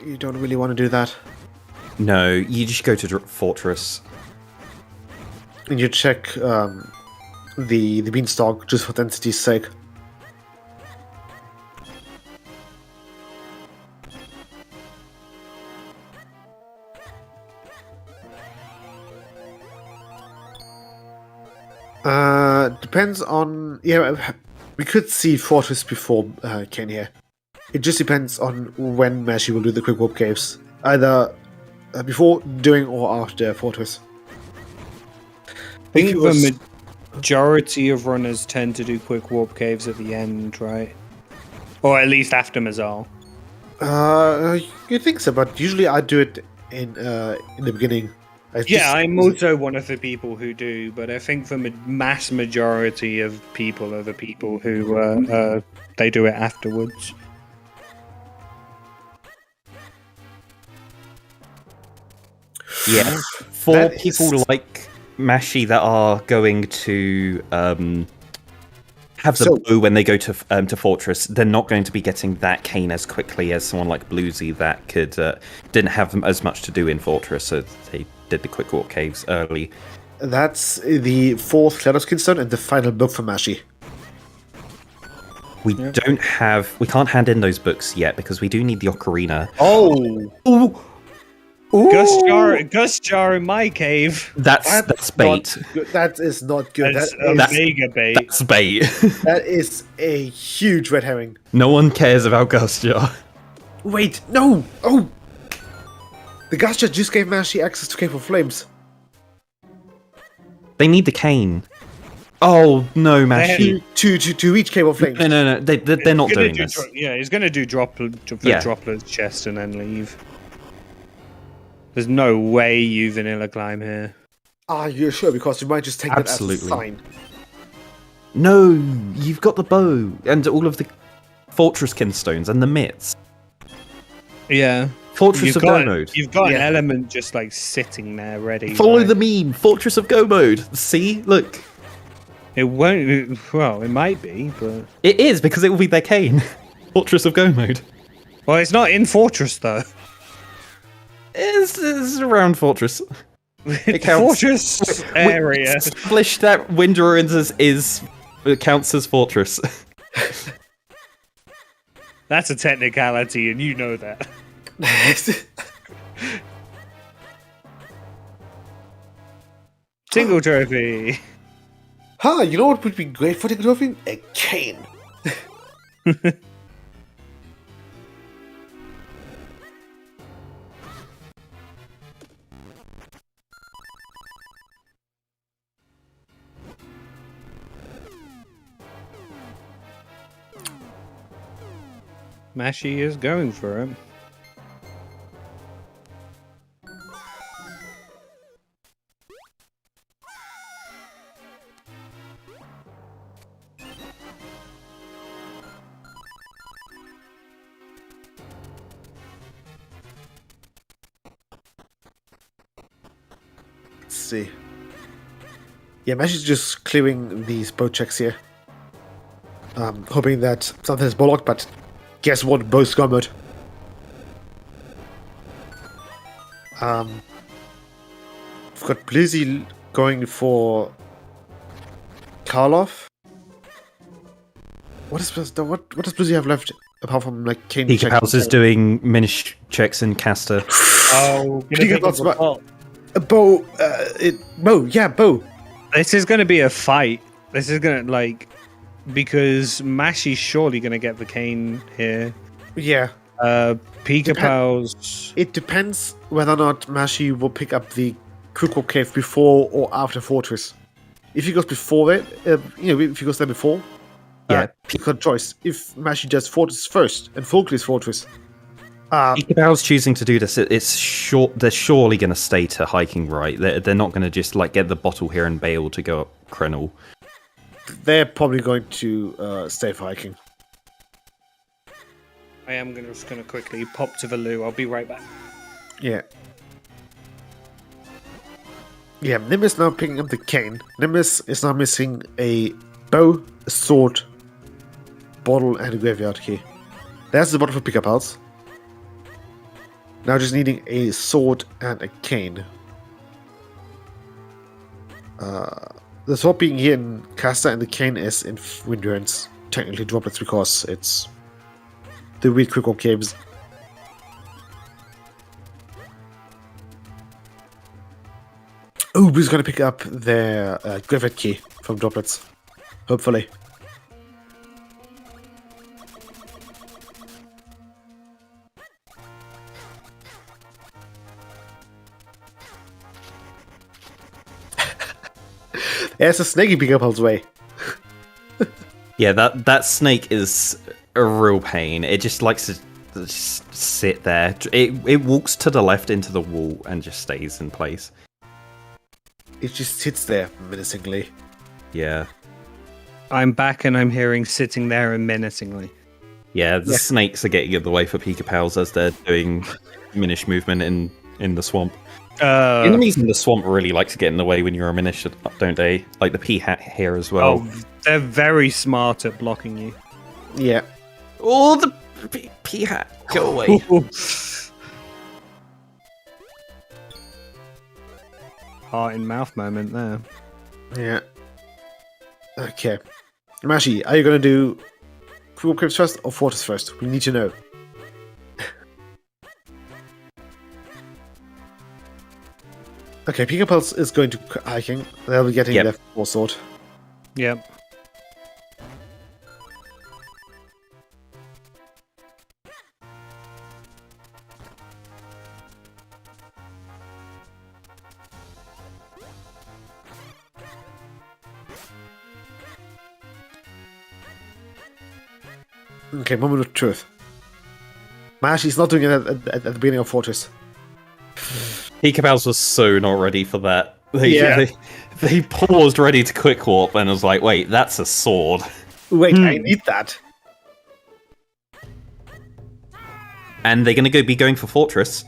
You don't really want to do that.
No, you just go to Fortress.
And you check the beanstalk just for density's sake. Depends on... Yeah, we could see Fortress before Kane here. It just depends on when Mashi will do the quick warp caves. Either before, during, or after Fortress.
I think the majority of runners tend to do quick warp caves at the end, right? Or at least after Mazal.
You think so, but usually I do it in the beginning.
I'm also one of the people who do, but I think the mass majority of people are the people who they do it afterwards.
Yeah, for people like Mashi that are going to have the bow when they go to Fortress, they're not going to be getting that cane as quickly as someone like Bluesy that didn't have as much to do in Fortress, so they did the quick walk caves early.
That's the fourth Shadowskin Stone and the final book for Mashi.
We can't hand in those books yet because we do need the Ocarina.
Oh!
Gus Jar in my cave.
That's bait.
That is not good.
That's mega bait.
That's bait.
That is a huge red herring.
No one cares about Gustjar.
Wait, no! Oh! The Gastja just gave Mashi access to Cave of Flames.
They need the cane. Oh no, Mashi.
To reach Cave of Flames.
No. They're not doing this.
He's going to do Droplet's chest and then leave. There's no way you vanilla climb here.
Are you sure? Because you might just take that as a sign.
No, you've got the bow and all of the Fortress Kinstones and the mitts.
Yeah.
Fortress of Go mode.
You've got an element just like sitting there ready.
Follow the meme. Fortress of Go mode. See? Look.
It won't. Well, it might be, but
it is because it will be their cane. Fortress of Go mode.
Well, it's not in Fortress though.
It's around Fortress. It counts.
Fortress area.
Established that Wind Ruins it counts as Fortress.
That's a technicality, and you know that. Tingle trophy.
You know what would be great for Tingle trophy? A cane.
Mashy is going for it.
Let's see. Yeah, Mashy's just clearing these boat checks here. Hoping that something is blocked, but guess what? Both scummered. We've got Blizzy going for Karloff. What does Blizzy have left apart from like Kane?
Pika Pals is doing minish checks in caster.
Oh,
Bo. Bo.
This is going to be a fight. This is going to because Mashy's surely going to get the cane here.
Yeah.
Pika Pals.
It depends whether or not Mashy will pick up the Quick Cave before or after Fortress. If he goes before it, if he goes there before, he's got a choice. If Mashy does Fortress first and Folkly's Fortress,
Pika Pals choosing to do this, they're surely going to stay to hiking, right? They're not going to just get the bottle here and bail to go up Krenel.
They're probably going to stay for hiking.
I am just going to quickly pop to the loo. I'll be right back.
Yeah. Yeah, Nimbus now picking up the cane. Nimbus is now missing a bow, a sword, bottle, and a graveyard key. There's the bottle for Pika Pals. Now just needing a sword and a cane. The sword being here in caster and the cane is in Windurance. Technically droplets because it's the weird Quick Caves. Oh, who's going to pick up their graveyard key from droplets? Hopefully. There's a snake in Pika Pals' way.
Yeah, that snake is a real pain. It just likes to just sit there. It walks to the left into the wall and just stays in place.
It just sits there menacingly.
Yeah.
I'm back and I'm hearing sitting there and menacingly.
Yeah, the snakes are getting in the way for Pika Pals as they're doing Minish movement in the swamp. Enemies in the swamp really like to get in the way when you're a Minish, don't they? Like the P-Hat here as well.
Oh, they're very smart at blocking you.
Yeah.
Oh, the P-Hat, go away.
Heart in mouth moment there.
Yeah. Okay. Mashy, are you going to do Quick Crypts first or Fortress first? We need to know. Okay, Pika Pals is going to hiking. They'll be getting their full sword.
Yep.
Okay, moment of truth. Mashy's not doing it at the beginning of Fortress.
Pika Pals was so not ready for that. They paused ready to quick warp and was like, wait, that's a sword.
Wait, I need that.
And they're going to be going for Fortress.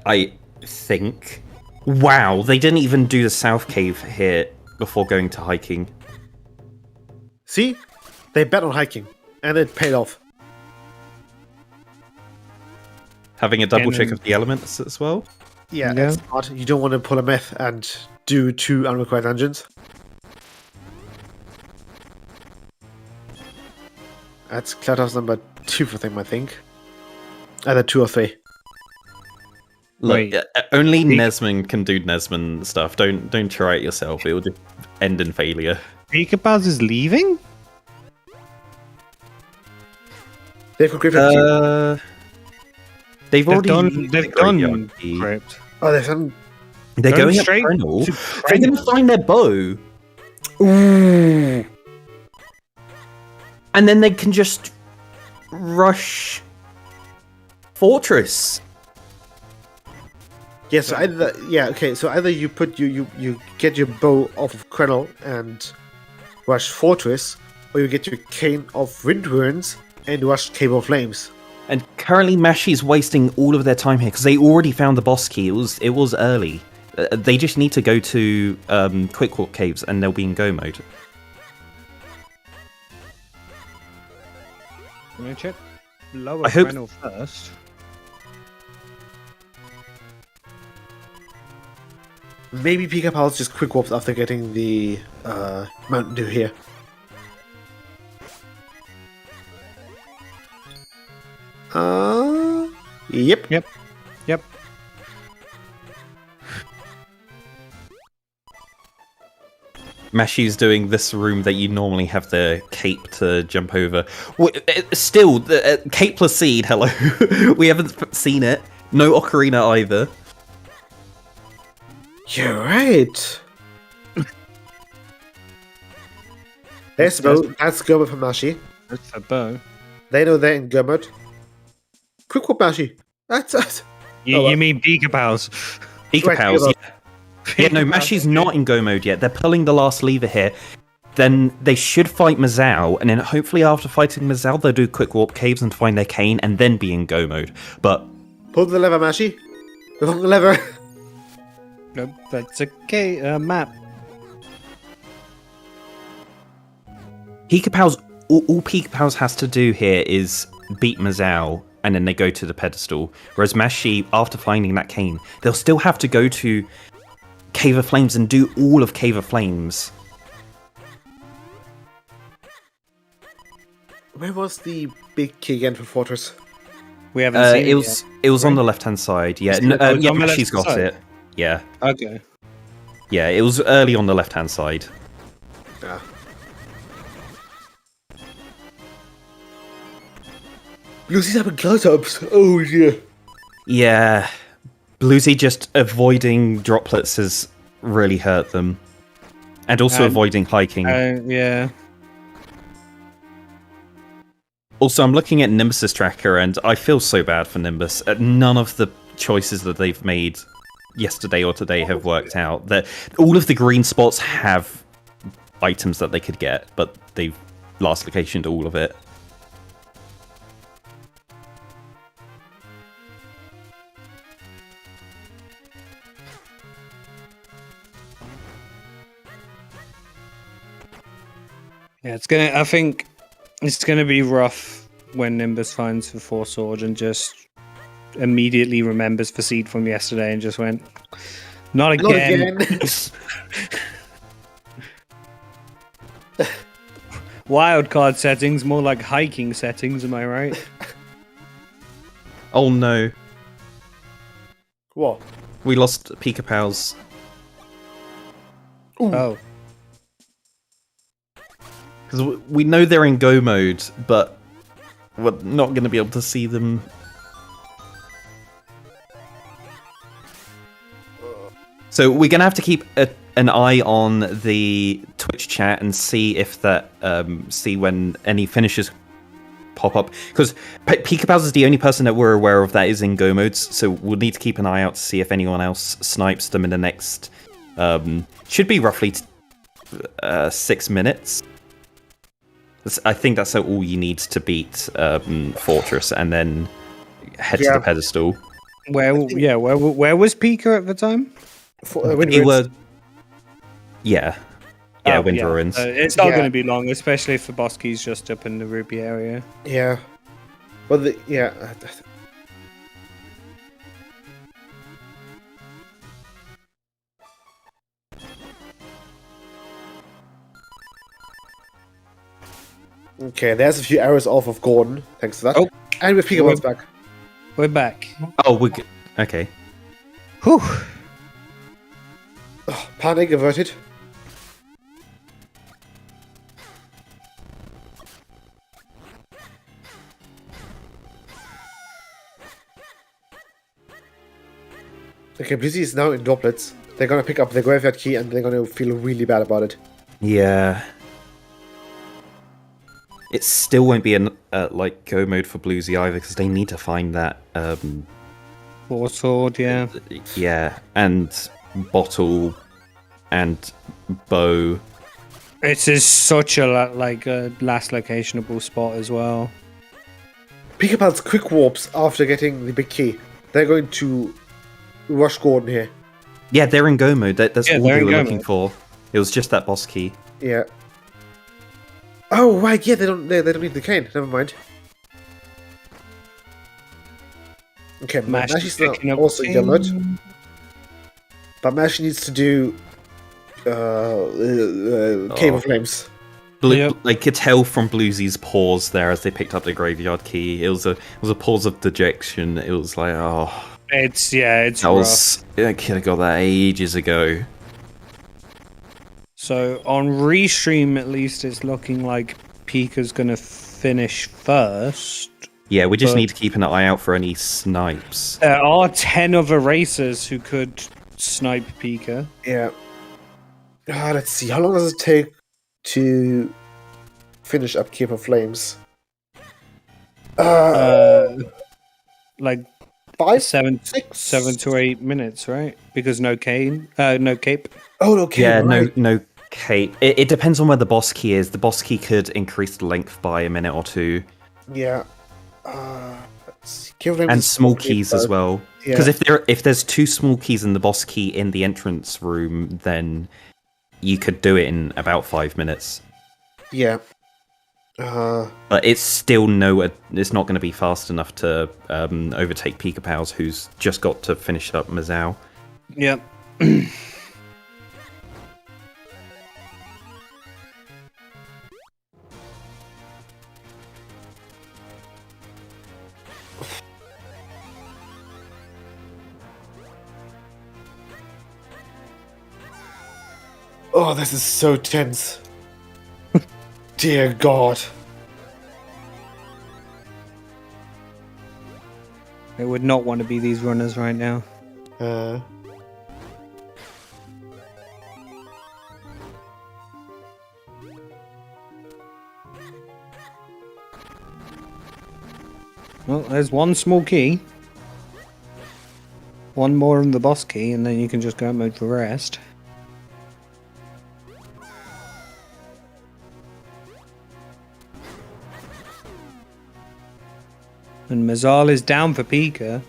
I think. Wow, they didn't even do the South Cave here before going to hiking.
See? They bet on hiking. And it paid off.
Having a double check of the elements as well.
Yeah, that's smart. You don't want to pull a myth and do 2 unrequired dungeons. That's Cloudhouse number 2 for them, I think. Either 2 or 3.
Look, only Nesman can do Nesman stuff. Don't try it yourself. It will just end in failure.
Pika Pals is leaving?
They've got Griffin.
They've done
Crypt. Oh, they've done.
They're going straight. They're going to find their bow.
Ooh.
And then they can just rush Fortress.
Yeah, so either you put you get your bow off of Krenel and rush Fortress, or you get your cane of Wind Ruins and rush Cave of Flames.
And currently Mashy's wasting all of their time here because they already found the boss key. It was early. They just need to go to Quick Walk Caves and they'll be in go mode.
I'm gonna check lower
I hope-
Krenel first.
Maybe Pika Pals just quick warps after getting the Mountain Dew here. Yep.
Yep.
Mashy's doing this room that you normally have the cape to jump over. Still, the cape plus seed, hello. We haven't seen it. No Ocarina either.
You're right. There's bow. That's Gomot from Mashi.
That's a bow.
They know they're in Gomot. Quick Warp Mashi. That's
You mean Pika Pals?
Pika
Right,
Pals,
Pika.
yeah. No, Mashy's not in go mode yet. They're pulling the last lever here. Then they should fight Mazao, and then hopefully after fighting Mazao, they'll do Quick Warp Caves and find their cane, and then be in go mode. But
Pull the lever, Mashi. The wrong lever.
No, that's okay. Map.
Pika Pals, all Pika Pals has to do here is beat Mazao, and then they go to the pedestal. Whereas Mashy, after finding that cane, they'll still have to go to Cave of Flames and do all of Cave of Flames.
Where was the big key again for Fortress?
We haven't seen
It was on the left hand side. Yeah,
Is it on the
Mashy's
left
got
side?
it. Yeah,
Okay.
yeah, it was early on the left hand side.
Ah. Lucy's having close-ups. Oh yeah.
Yeah, Bluesy just avoiding droplets has really hurt them, and also avoiding hiking.
Yeah.
Also, I'm looking at Nimbus's tracker, and I feel so bad for Nimbus. None of the choices that they've made yesterday or today have worked out. All of the green spots have items that they could get, but they've last locationed all of it.
Yeah, I think it's gonna be rough when Nimbus finds the Four Sword and just immediately remembers the seed from yesterday and just went, not again. Wildcard settings, more like hiking settings, am I right?
Oh no,
What?
we lost Pika Pals.
Oh.
Because we know they're in go mode, but we're not going to be able to see them. So we're going to have to keep an eye on the Twitch chat and see if that see when any finishes pop up. Because Pika Pals is the only person that we're aware of that is in go modes, so we'll need to keep an eye out to see if anyone else snipes them in the next. Should be roughly 6 minutes. I think that's all you need to beat Fortress, and then head to the pedestal.
Where was Pika at the time?
Wind Ruins.
It's not going to be long, especially if the boss key's just up in the Ruby area.
Yeah. Well, Okay, there's a few arrows off of Gordon, thanks to that.
Oh.
And with Pika Pals back.
We're back.
Oh, we're good. Okay.
Whew.
Oh, panic averted. Okay, Blizzy is now in droplets. They're gonna pick up the graveyard key and they're gonna feel really bad about it.
Yeah. it still won't be like go mode for Bluesy either because they need to find that
War sword, yeah.
Yeah, and bottle and bow.
It is such a last locationable spot as well.
Pika Pal's quick warps after getting the big key. They're going to rush Gordon here.
Yeah, they're in go mode. That's all
they're
they
in
were
go
looking
mode.
for. It was just that boss key.
Yeah. Oh right, yeah, they don't need the cane. Never mind. Okay, Mashi's
picking
now
up
also in go mode,
cane.
but Mashi needs to do Cave of Flames.
Yep.
I could tell from Bluesy's pause there as they picked up the graveyard key. It was a pause of dejection. It was like, oh,
It's
that
rough.
was I could have got that ages ago.
So on restream, at least, it's looking like Pika's gonna finish first.
Yeah, we just
But-
need to keep an eye out for any snipes.
There are 10 other racers who could snipe Pika.
Yeah. Let's see. How long does it take to finish up Cave of Flames?
Like
5,
7
6,
to 8 minutes, right? Because no cape.
Oh, okay.
Yeah,
right.
no cape. It depends on where the boss key is. The boss key could increase the length by a minute or two,
Yeah. Let's see. Cave of Flames
and
is
small
probably
keys as
about-
well.
Yeah.
Because if there's 2 small keys and the boss key in the entrance room, then you could do it in about 5 minutes.
Yeah.
But it's still it's not going to be fast enough to overtake Pika Pals, who's just got to finish up Mazao.
Yep.
Oh, this is so tense. Dear God.
I would not want to be these runners right now. Well, there's one small key. One more in the boss key, and then you can just go mode for rest. And Mazal is down for Pika.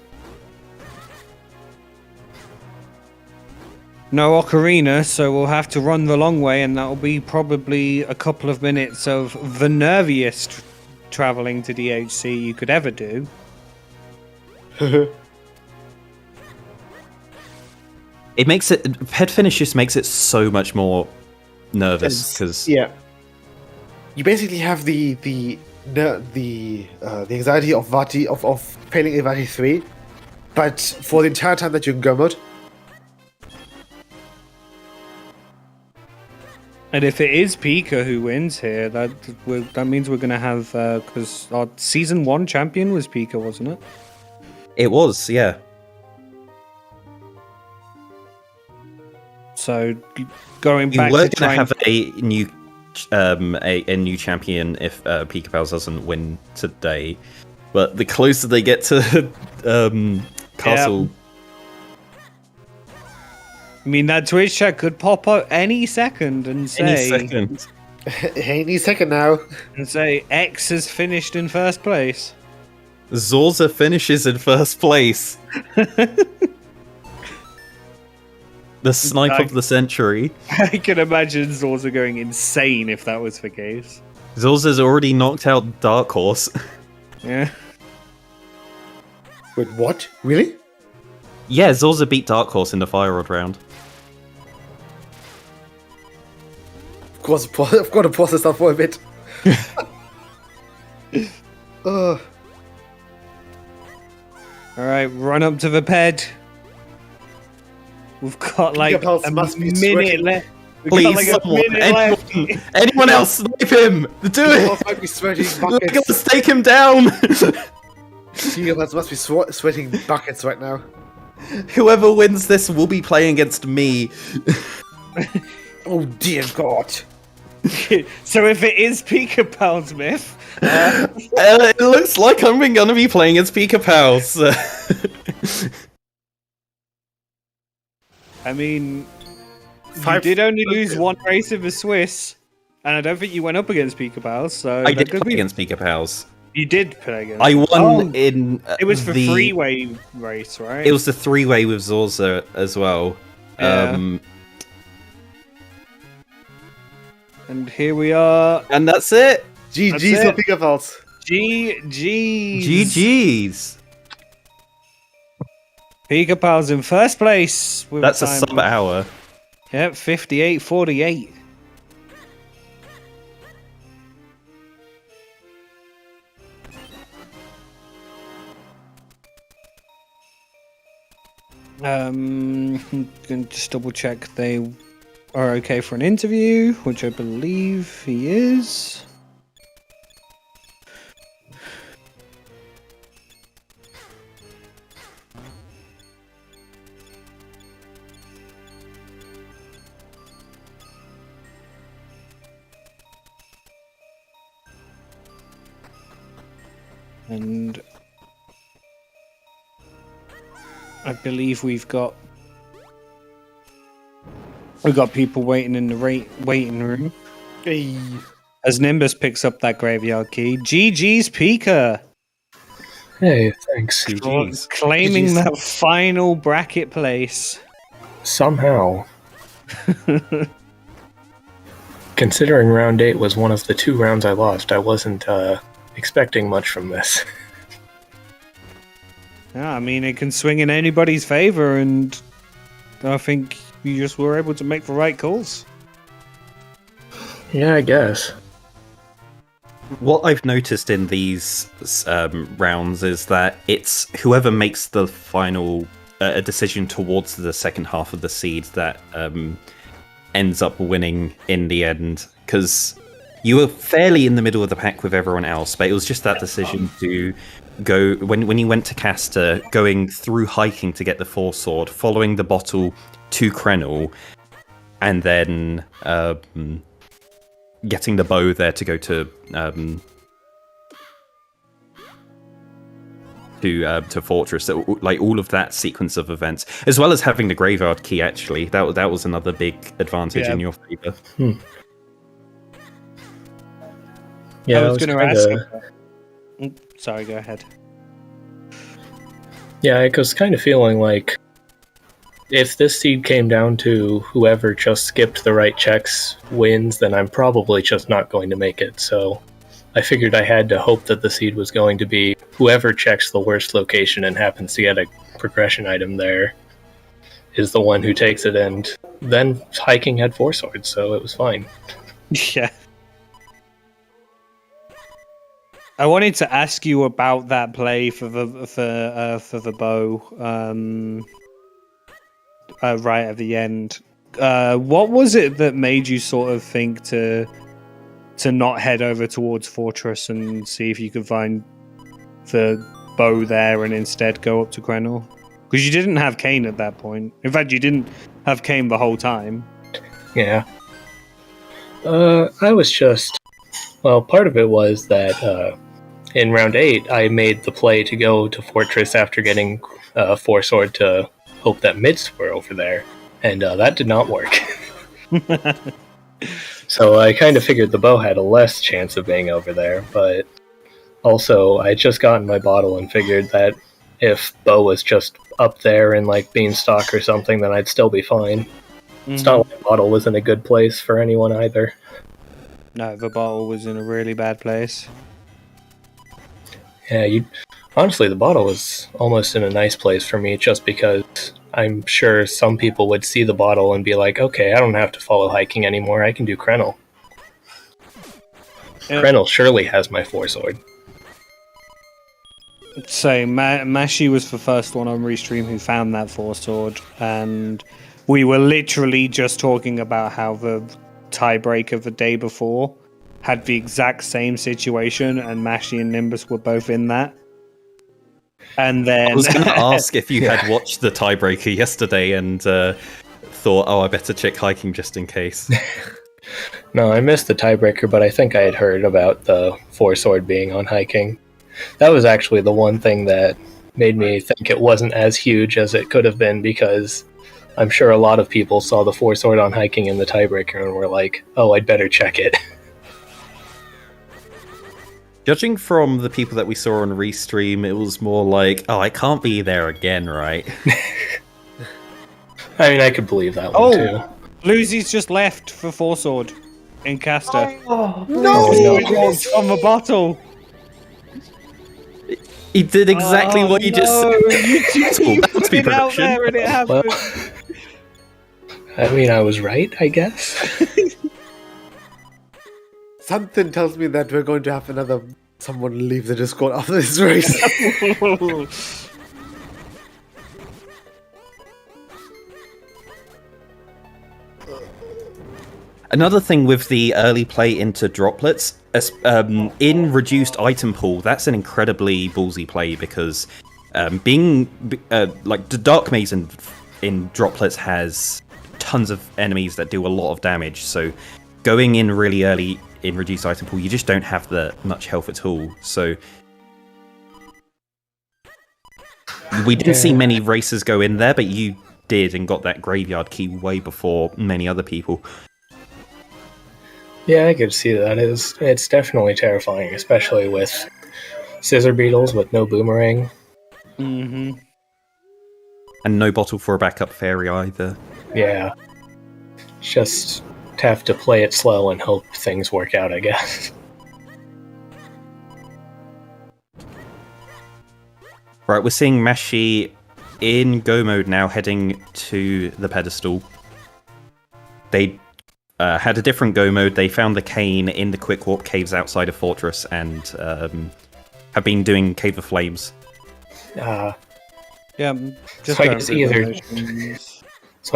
No Ocarina, so we'll have to run the long way, and that'll be probably a couple of minutes of the nerviest traveling to DHC you could ever do.
It makes it head finish just makes it so much more nervous because
Yeah. You basically have the anxiety of Vati of failing a Vati 3, but for the entire time that you can go mode.
And if it is Pika who wins here, that means we're going to have because our season 1 champion was Pika, wasn't it?
it was, yeah.
So going
You
back
were
to
going to
try
have a new champion if Pika Pals doesn't win today, but the closer they get to Castle,
I mean, that Twitch chat could pop up any second and
any
say
second.
Any second now.
X has finished in first place.
Zorza finishes in first place. The snipe of the century.
I can imagine Zorza going insane if that was the case.
Zorza's already knocked out Dark Horse.
Yeah.
Wait, what? Really?
Yeah, Zorza beat Dark Horse in the Fire Rod round.
Of course, I've got to process that for a bit. Ugh.
Alright, run up to the ped. We've got like
Pals
a
must be
minute
sweating.
left. We've
Please,
got like a
someone,
minute left.
anyone else, snipe him! Do it!
Might be sweating
Let's
buckets.
take him down!
Pals must be sweating buckets right now.
Whoever wins this will be playing against me.
Oh dear God.
So if it is Pika Pal's myth,
it looks like I'm going to be playing as Pika Pals.
I mean, you
Five-
did only lose one race in the Swiss, and I don't think you went up against Pika Pals. So
I
that
did
could
play
be.
against Pika Pals.
You did play against.
I won
Oh,
in.
It was for
the
three-way race, right?
It was the 3-way with Zorza as well.
Yeah. And here we are.
And that's it.
GG's
That's
for Pika Pals.
GG's.
Pika Pal's in first place. With
That's a
time
sub hour.
Yep, 58:48. Can just double check they are okay for an interview, which I believe he is. And I believe we've got people waiting in the waiting room
Hey.
as Nimbus picks up that graveyard key. GG's Pika
Hey, thanks.
GG's.
claiming
GG's.
that final bracket place.
Somehow, considering round 8 was one of the 2 rounds I lost, I wasn't expecting much from this.
Yeah, I mean, it can swing in anybody's favor, and I think you just were able to make the right calls.
Yeah, I guess.
What I've noticed in these rounds is that it's whoever makes the final a decision towards the second half of the seed that ends up winning in the end. Because you were fairly in the middle of the pack with everyone else, but it was just that decision to go when you went to caster, going through hiking to get the Force Sword, following the bottle to Krenel, and then getting the bow there to go to Fortress. So, like all of that sequence of events, as well as having the graveyard key. Actually, that was another big advantage in your favor.
Yeah,
I was going to ask.
kinda-
Sorry, go ahead.
Yeah, I was kind of feeling like if this seed came down to whoever just skipped the right checks wins, then I'm probably just not going to make it. So I figured I had to hope that the seed was going to be whoever checks the worst location and happens to get a progression item there is the one who takes it. And then hiking had 4 swords, so it was fine.
Yeah. I wanted to ask you about that play for the bow right at the end. What was it that made you sort of think to not head over towards Fortress and see if you could find the bow there and instead go up to Krenel? Because you didn't have Kane at that point. In fact, you didn't have Kane the whole time.
Yeah. I was just... Well, part of it was that in round 8, I made the play to go to Fortress after getting 4 sword to hope that mids were over there, and that did not work. So I kind of figured the bow had a less chance of being over there, but also I had just gotten my bottle and figured that if bow was just up there in like Beanstalk or something, then I'd still be fine. It's not like bottle was in a good place for anyone either.
No, the bottle was in a really bad place.
Yeah, honestly, the bottle was almost in a nice place for me just because I'm sure some people would see the bottle and be like, okay, I don't have to follow hiking anymore, I can do Krenel.
Yeah.
Krenel surely has my 4 sword.
So Mashi was the first one on Restream who found that 4 sword, and we were literally just talking about how the tiebreaker the day before had the exact same situation, and Mashi and Nimbus were both in that. And then
I was going to ask if you had watched the tiebreaker yesterday and thought, oh, I better check hiking just in case.
No, I missed the tiebreaker, but I think I had heard about the four sword being on hiking. That was actually the one thing that made me think it wasn't as huge as it could have been, because I'm sure a lot of people saw the four sword on hiking in the tiebreaker and were like, oh, I'd better check it.
Judging from the people that we saw on Restream, it was more like, oh, I can't be there again, right?
I mean, I could believe that one too.
Lucy's just left for four sword in caster.
No!
Just from the bottle.
He did exactly what you just said.
You
That must be
put it out
production.
there and it happened.
Well, I mean, I was right, I guess.
Something tells me that we're going to have someone leave the Discord after this race.
Another thing with the early play into droplets, in reduced item pool, that's an incredibly ballsy play, because being like the Dark Maze in droplets has tons of enemies that do a lot of damage, so going in really early in reduced item pool, you just don't have much health at all. So we didn't see many racers go in there, but you did and got that graveyard key way before many other people.
Yeah, I could see that. It's definitely terrifying, especially with scissor beetles with no boomerang.
Mm-hmm.
And no bottle for a backup fairy either.
Yeah. Just have to play it slow and hope things work out, I guess.
Right, we're seeing Mashi in go mode now, heading to the pedestal. They had a different go mode. They found the cane in the quick warp caves outside of Fortress and have been doing Cave of Flames.
Yeah. Just
So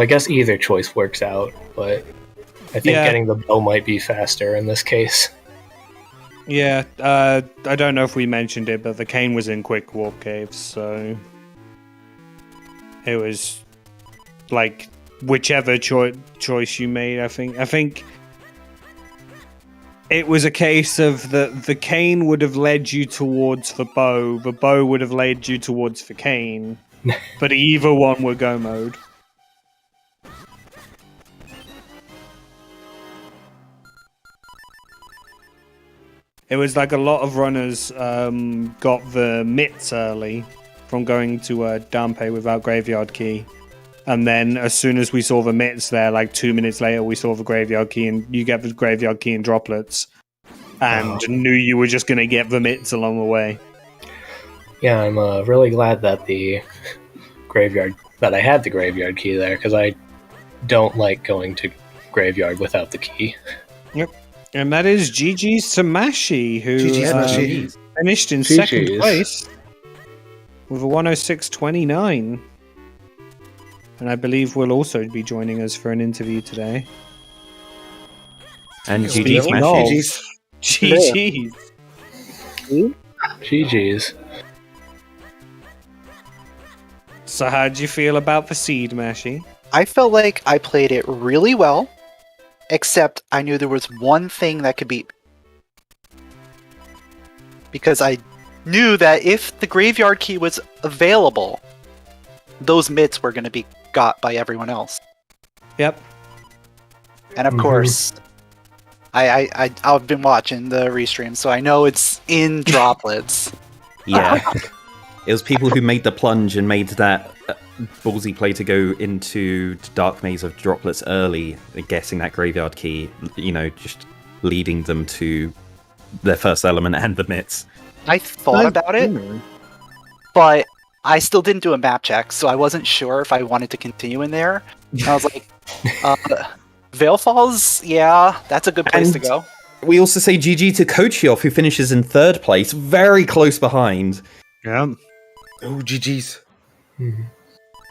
I guess either choice works out, but I think getting the bow might be faster in this case.
Yeah, I don't know if we mentioned it, but the cane was in quick warp caves, so it was like whichever choice you made. I think it was a case of the cane would have led you towards the bow would have led you towards the cane, but either one would go mode. It was like a lot of runners got the mitts early from going to Dampe without graveyard key. And then as soon as we saw the mitts there, like 2 minutes later, we saw the graveyard key, and you get the graveyard key in droplets. And knew you were just going to get the mitts along the way.
Yeah, I'm really glad that I had the graveyard key there, because I don't like going to graveyard without the key.
Yep. And that is GG's to Mashi, who finished in
GG's.
second place with a 106.29. And I believe will also be joining us for an interview today.
And
Speaking
GG's
of,
Mashi.
GG's.
GG's.
So how did you feel about the seed, Mashi?
I felt like I played it really well, except I knew there was one thing that could beat me. Because I knew that if the graveyard key was available, those mitts were going to be got by everyone else.
Yep.
And of course, I've been watching the restream, so I know it's in droplets.
Yeah. It was people who made the plunge and made that ballsy play to go into the Dark Maze of droplets early, getting that graveyard key, just leading them to their first element and the mitts.
I thought about it, but I still didn't do a map check, so I wasn't sure if I wanted to continue in there. And I was like, Veil Falls, yeah, that's a good place to go.
We also say GG to Kochioff, who finishes in third place, very close behind.
Yeah.
Oh, GG's.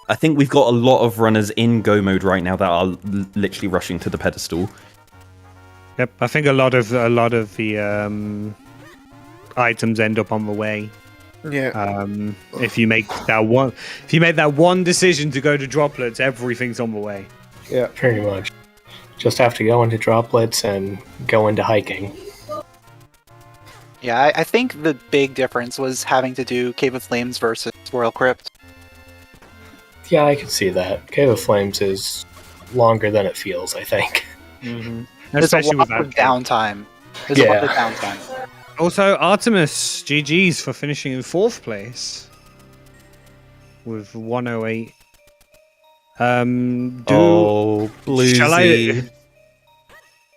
I think we've got a lot of runners in go mode right now that are literally rushing to the pedestal.
Yep. I think a lot of the items end up on the way.
Yeah.
If you make that one decision to go to droplets, everything's on the way.
Yeah.
Pretty much. Just have to go into droplets and go into hiking.
Yeah, I think the big difference was having to do Cave of Flames versus Royal Crypt.
Yeah, I can see that. Cave of Flames is longer than it feels, I think.
Mm-hmm.
There's a
Especially
lot
with
of
that.
downtime. There's a lot of downtime.
Also, Artemis, GG's for finishing in 4th place with 108.
Bluesy.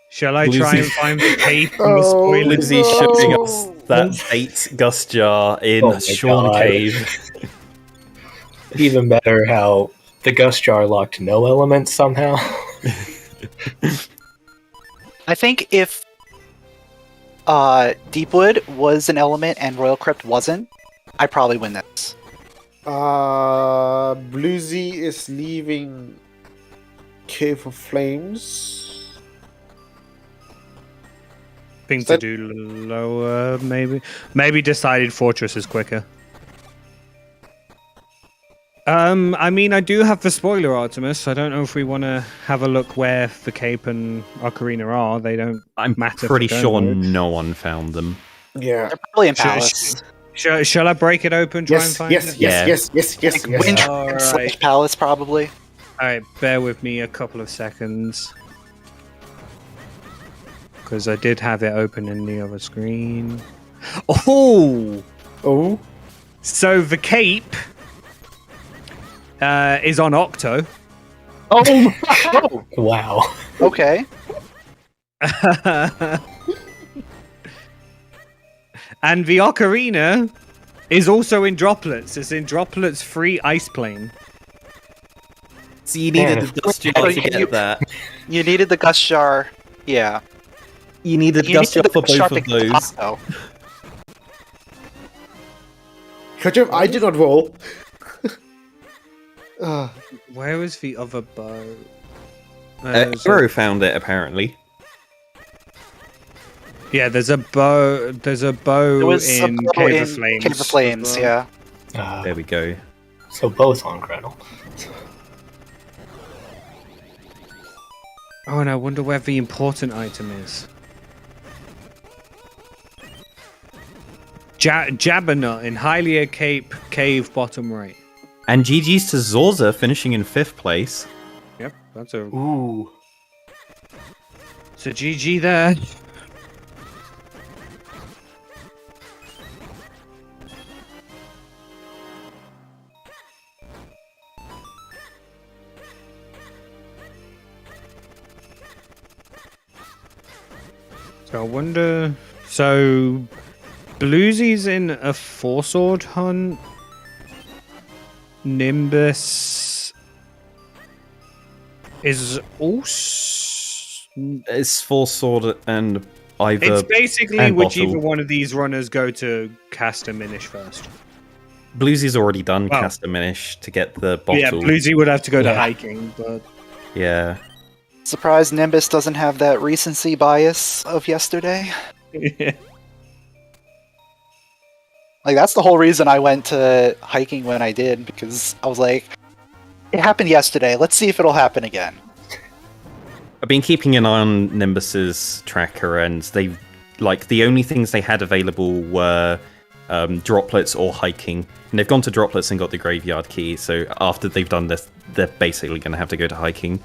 Shall I try and find the cape and the
Oh,
spoilers?
Bluesy showing us that bait Gust Jar in
Oh my
Sean
God.
Cave.
Even better how the Gust Jar locked no elements somehow.
I think if Deepwood was an element and Royal Crypt wasn't, I'd probably win this.
Bluesy is leaving Cave of Flames.
Thing to do lower, maybe. Maybe decided Fortress is quicker. I mean, I do have the spoiler, Artemis. I don't know if we want to have a look where the Cape and Ocarina are. They don't
I'm
matter.
pretty
for
sure
download.
no one found them.
Yeah.
They're probably in
Should-
Palace.
Shall I break it open, try and
Yes,
find
yes,
it?
yes, yes, yes, yes,
Wind
yes.
All
/
right.
Palace, probably.
Alright, bear with me a couple of seconds. Because I did have it open in the other screen. Oh!
Oh,
So the Cape is on Octo.
Oh!
Wow.
Okay.
And the Ocarina is also in Droplets. It's in Droplets Free Ice Plane.
So you needed
Man,
the Gust Jar
so
to
you-
get that.
You needed the Gust Jar. Yeah.
You needed
You
Gust Jar
needed
for
the Gust Jar
both
to
of
get
those.
Taco.
Kajum, I did not roll. Ah,
Where is the other bow?
Hero found it apparently.
Yeah, there's a bow. There's a bow
There was a
in
bow
Cave
in
of Flames.
Cave of Flames,
as well.
yeah.
There we go.
So both on Gretel.
Oh, and I wonder where the important item is. Jabbernutt in Hylia Cape Cave, bottom right.
And GG's to Zorza finishing in 5th place.
Yep, that's a.
ooh.
So GG there. So I wonder. So Bluesy's in a 4-sword hunt. Nimbus is also.
It's 4-sword and either.
It's basically
and
whichever
bottle.
one of these runners go to cast Diminish first.
Bluesy's already done
Wow.
cast diminish to get the bottle.
Yeah, Bluesy would have to go to
Yeah.
hiking, but
Yeah.
Surprised Nimbus doesn't have that recency bias of yesterday. Like, that's the whole reason I went to hiking when I did, because I was like, it happened yesterday, let's see if it'll happen again.
I've been keeping an eye on Nimbus's tracker, and they've like the only things they had available were droplets or hiking, and they've gone to droplets and got the graveyard key. So after they've done this, they're basically going to have to go to hiking.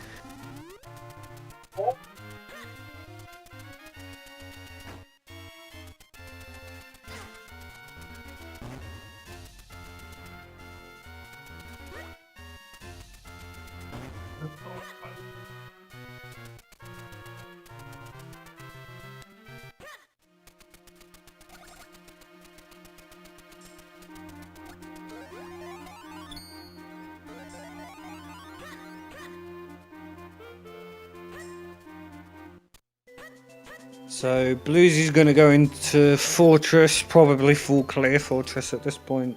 So Bluesy's going to go into Fortress, probably full clear Fortress at this point.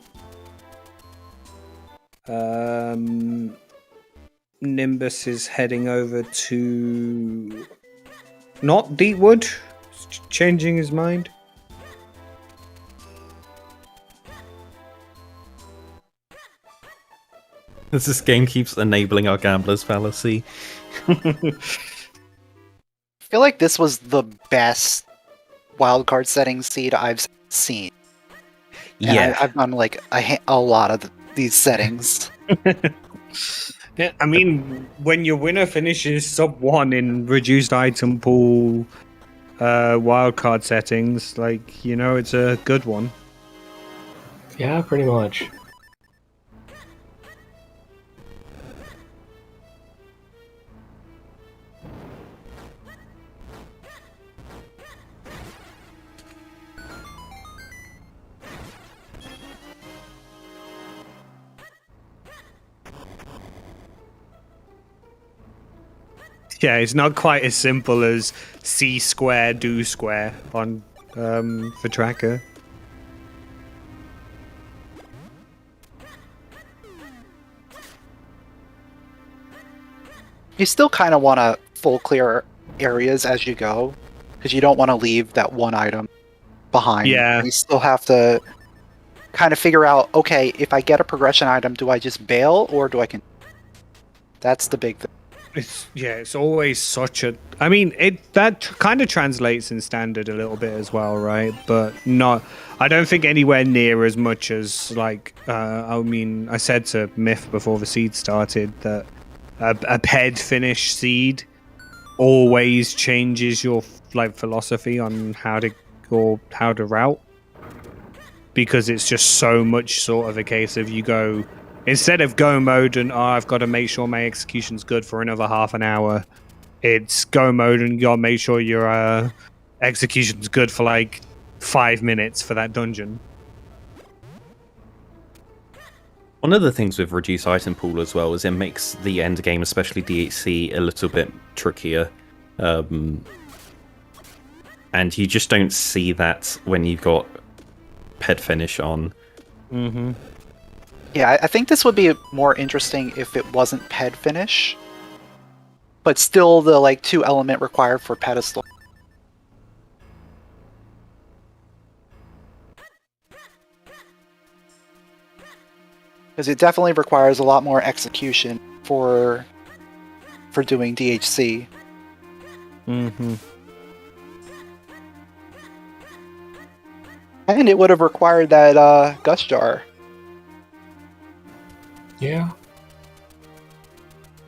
Nimbus is heading over to not Deepwood, changing his mind.
This game keeps enabling our gambler's fallacy.
feel like this was the best wildcard setting seed I've seen. And
Yeah.
I've done like a lot of these settings.
Yeah, I mean, when your winner finishes sub 1 in reduced item pool wildcard settings, like, you know, it's a good one.
Yeah, pretty much.
Yeah, it's not quite as simple as C square, do square on for tracker.
You still kind of want to full clear areas as you go, because you don't want to leave that one item behind.
Yeah.
You still have to kind of figure out, okay, if I get a progression item, do I just bail or do I continue? That's the big thing.
It's always such a. I mean, that kind of translates in standard a little bit as well, right? But not. I don't think anywhere near as much as like. I mean, I said to Myth before the seed started that a ped finish seed always changes your like philosophy on how to route, because it's just so much sort of a case of you go. Instead of go mode and I've got to make sure my execution's good for another half an hour, it's go mode and you got to make sure your execution's good for like 5 minutes for that dungeon.
One of the things with reduced item pool as well is it makes the end game, especially DHC, a little bit trickier. And you just don't see that when you've got ped finish on.
Mm-hmm.
Yeah, I think this would be more interesting if it wasn't ped finish, but still the like 2 element required for pedestal. Because it definitely requires a lot more execution for doing DHC.
Mm-hmm.
And it would have required that Gust Jar.
Yeah.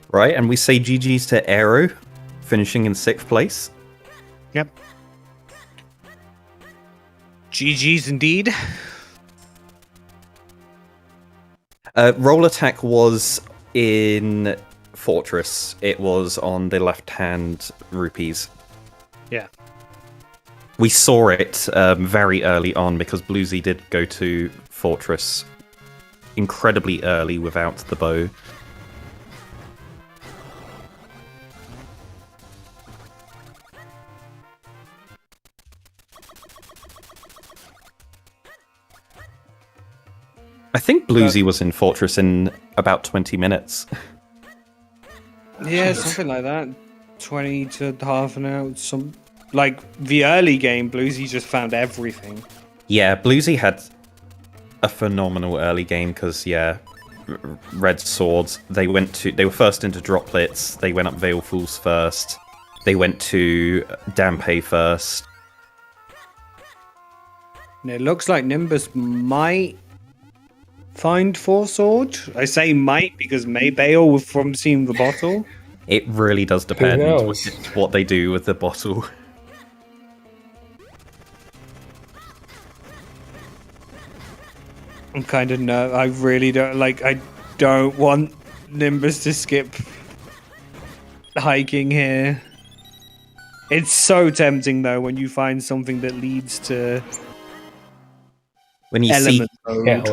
Right, and we say GG's to Aero, finishing in 6th place.
Yep. GG's indeed.
Roll Attack was in Fortress. It was on the left-hand rupees.
Yeah.
We saw it very early on because Bluesy did go to Fortress incredibly early without the bow. I think Bluesy was in Fortress in about 20 minutes.
Yeah, something like that. 20 to half an hour. Some like the early game, Bluesy just found everything.
Yeah, Bluesy had a phenomenal early game because Red Swords. They were first into Droplets. They went up Veilfuls first. They went to Dampe first.
And it looks like Nimbus might find Four Sword. I say might because may bail from seeing the bottle.
It really does depend what they do with the bottle.
I'm kind of I really don't like. I don't want Nimbus to skip hiking here. It's so tempting though when you find something that leads to
when you
element
see
mode.
Yeah,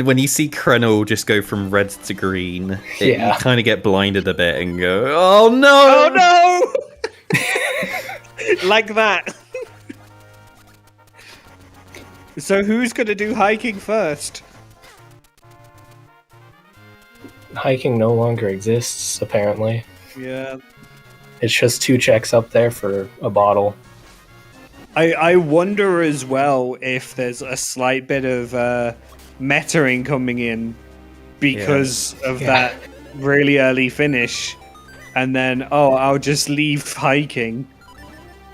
when you see Krenel just go from red to green, you kind of get blinded a bit and go, "Oh no!
Oh no!" Like that. So who's gonna do hiking first?
Hiking no longer exists, apparently.
Yeah.
It's just 2 checks up there for a bottle.
I wonder as well if there's a slight bit of metaing coming in because of that really early finish. and then I'll just leave hiking.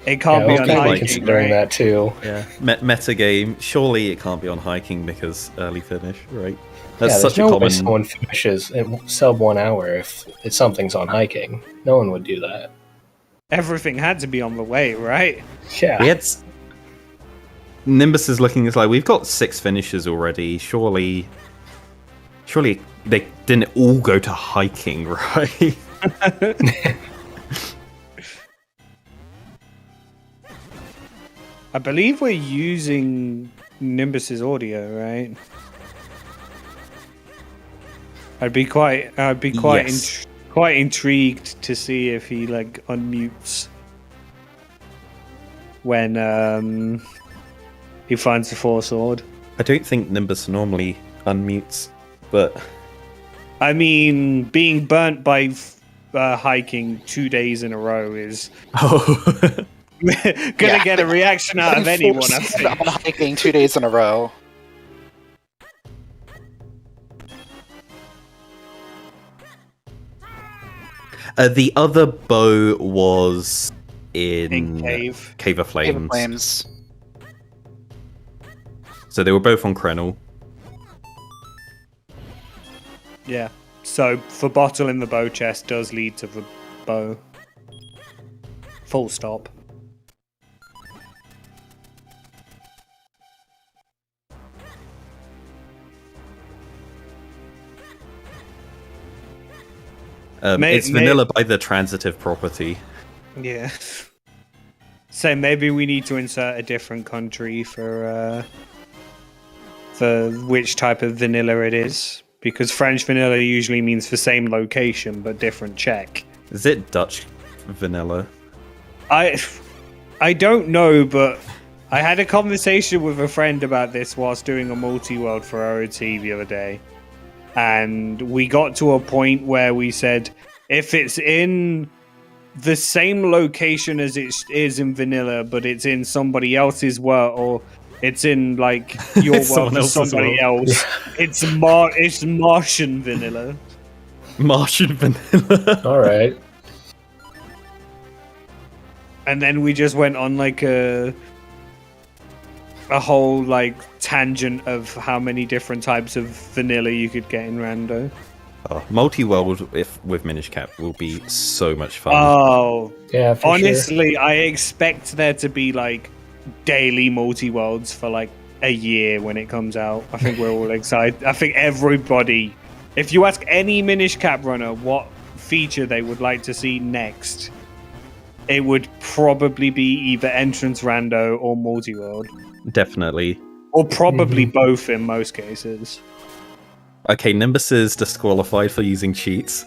It can't be on hiking,
considering that too.
Yeah, meta game. Surely it can't be on hiking because early finish, right? That's
There's
such a
no way
common.
someone finishes in sub 1 hour if something's on hiking. No one would do that.
Everything had to be on the way, right?
Yeah.
We had Nimbus is looking as like we've got 6 finishes already. Surely they didn't all go to hiking, right?
I believe we're using Nimbus's audio, right? I'd be quite
Yes.
quite intrigued to see if he like unmutes when he finds the Force Sword.
I don't think Nimbus normally unmutes, but
I mean, being burnt by hiking 2 days in a row is gonna get a reaction out of anyone. I think.
On hiking 2 days in a row.
the other bow was in
Cave.
Cave of Flames.
Cave of Flames.
So they were both on Krenel.
Yeah. So for bottle in the bow chest does lead to the bow. Full stop.
It's vanilla by the transitive property.
Yeah. So maybe we need to insert a different country for which type of vanilla it is, because French vanilla usually means the same location but different check.
Is it Dutch vanilla?
I don't know, but I had a conversation with a friend about this whilst doing a multi-world for OT the other day. And we got to a point where we said, if it's in the same location as it is in vanilla, but it's in somebody else's world, or it's in like your world or somebody else, it's Martian vanilla.
Martian vanilla.
All right.
And then we just went on like a whole like tangent of how many different types of vanilla you could get in Rando.
Oh, multi-world with Minish Cap will be so much fun.
Oh,
Yeah, for
honestly, I expect there to be like daily multi-worlds for like a year when it comes out. I think we're all excited. I think everybody, if you ask any Minish Cap runner what feature they would like to see next, it would probably be either Entrance Rando or multi-world.
Definitely.
Or probably both in most cases.
Okay, Nimbus is disqualified for using cheats.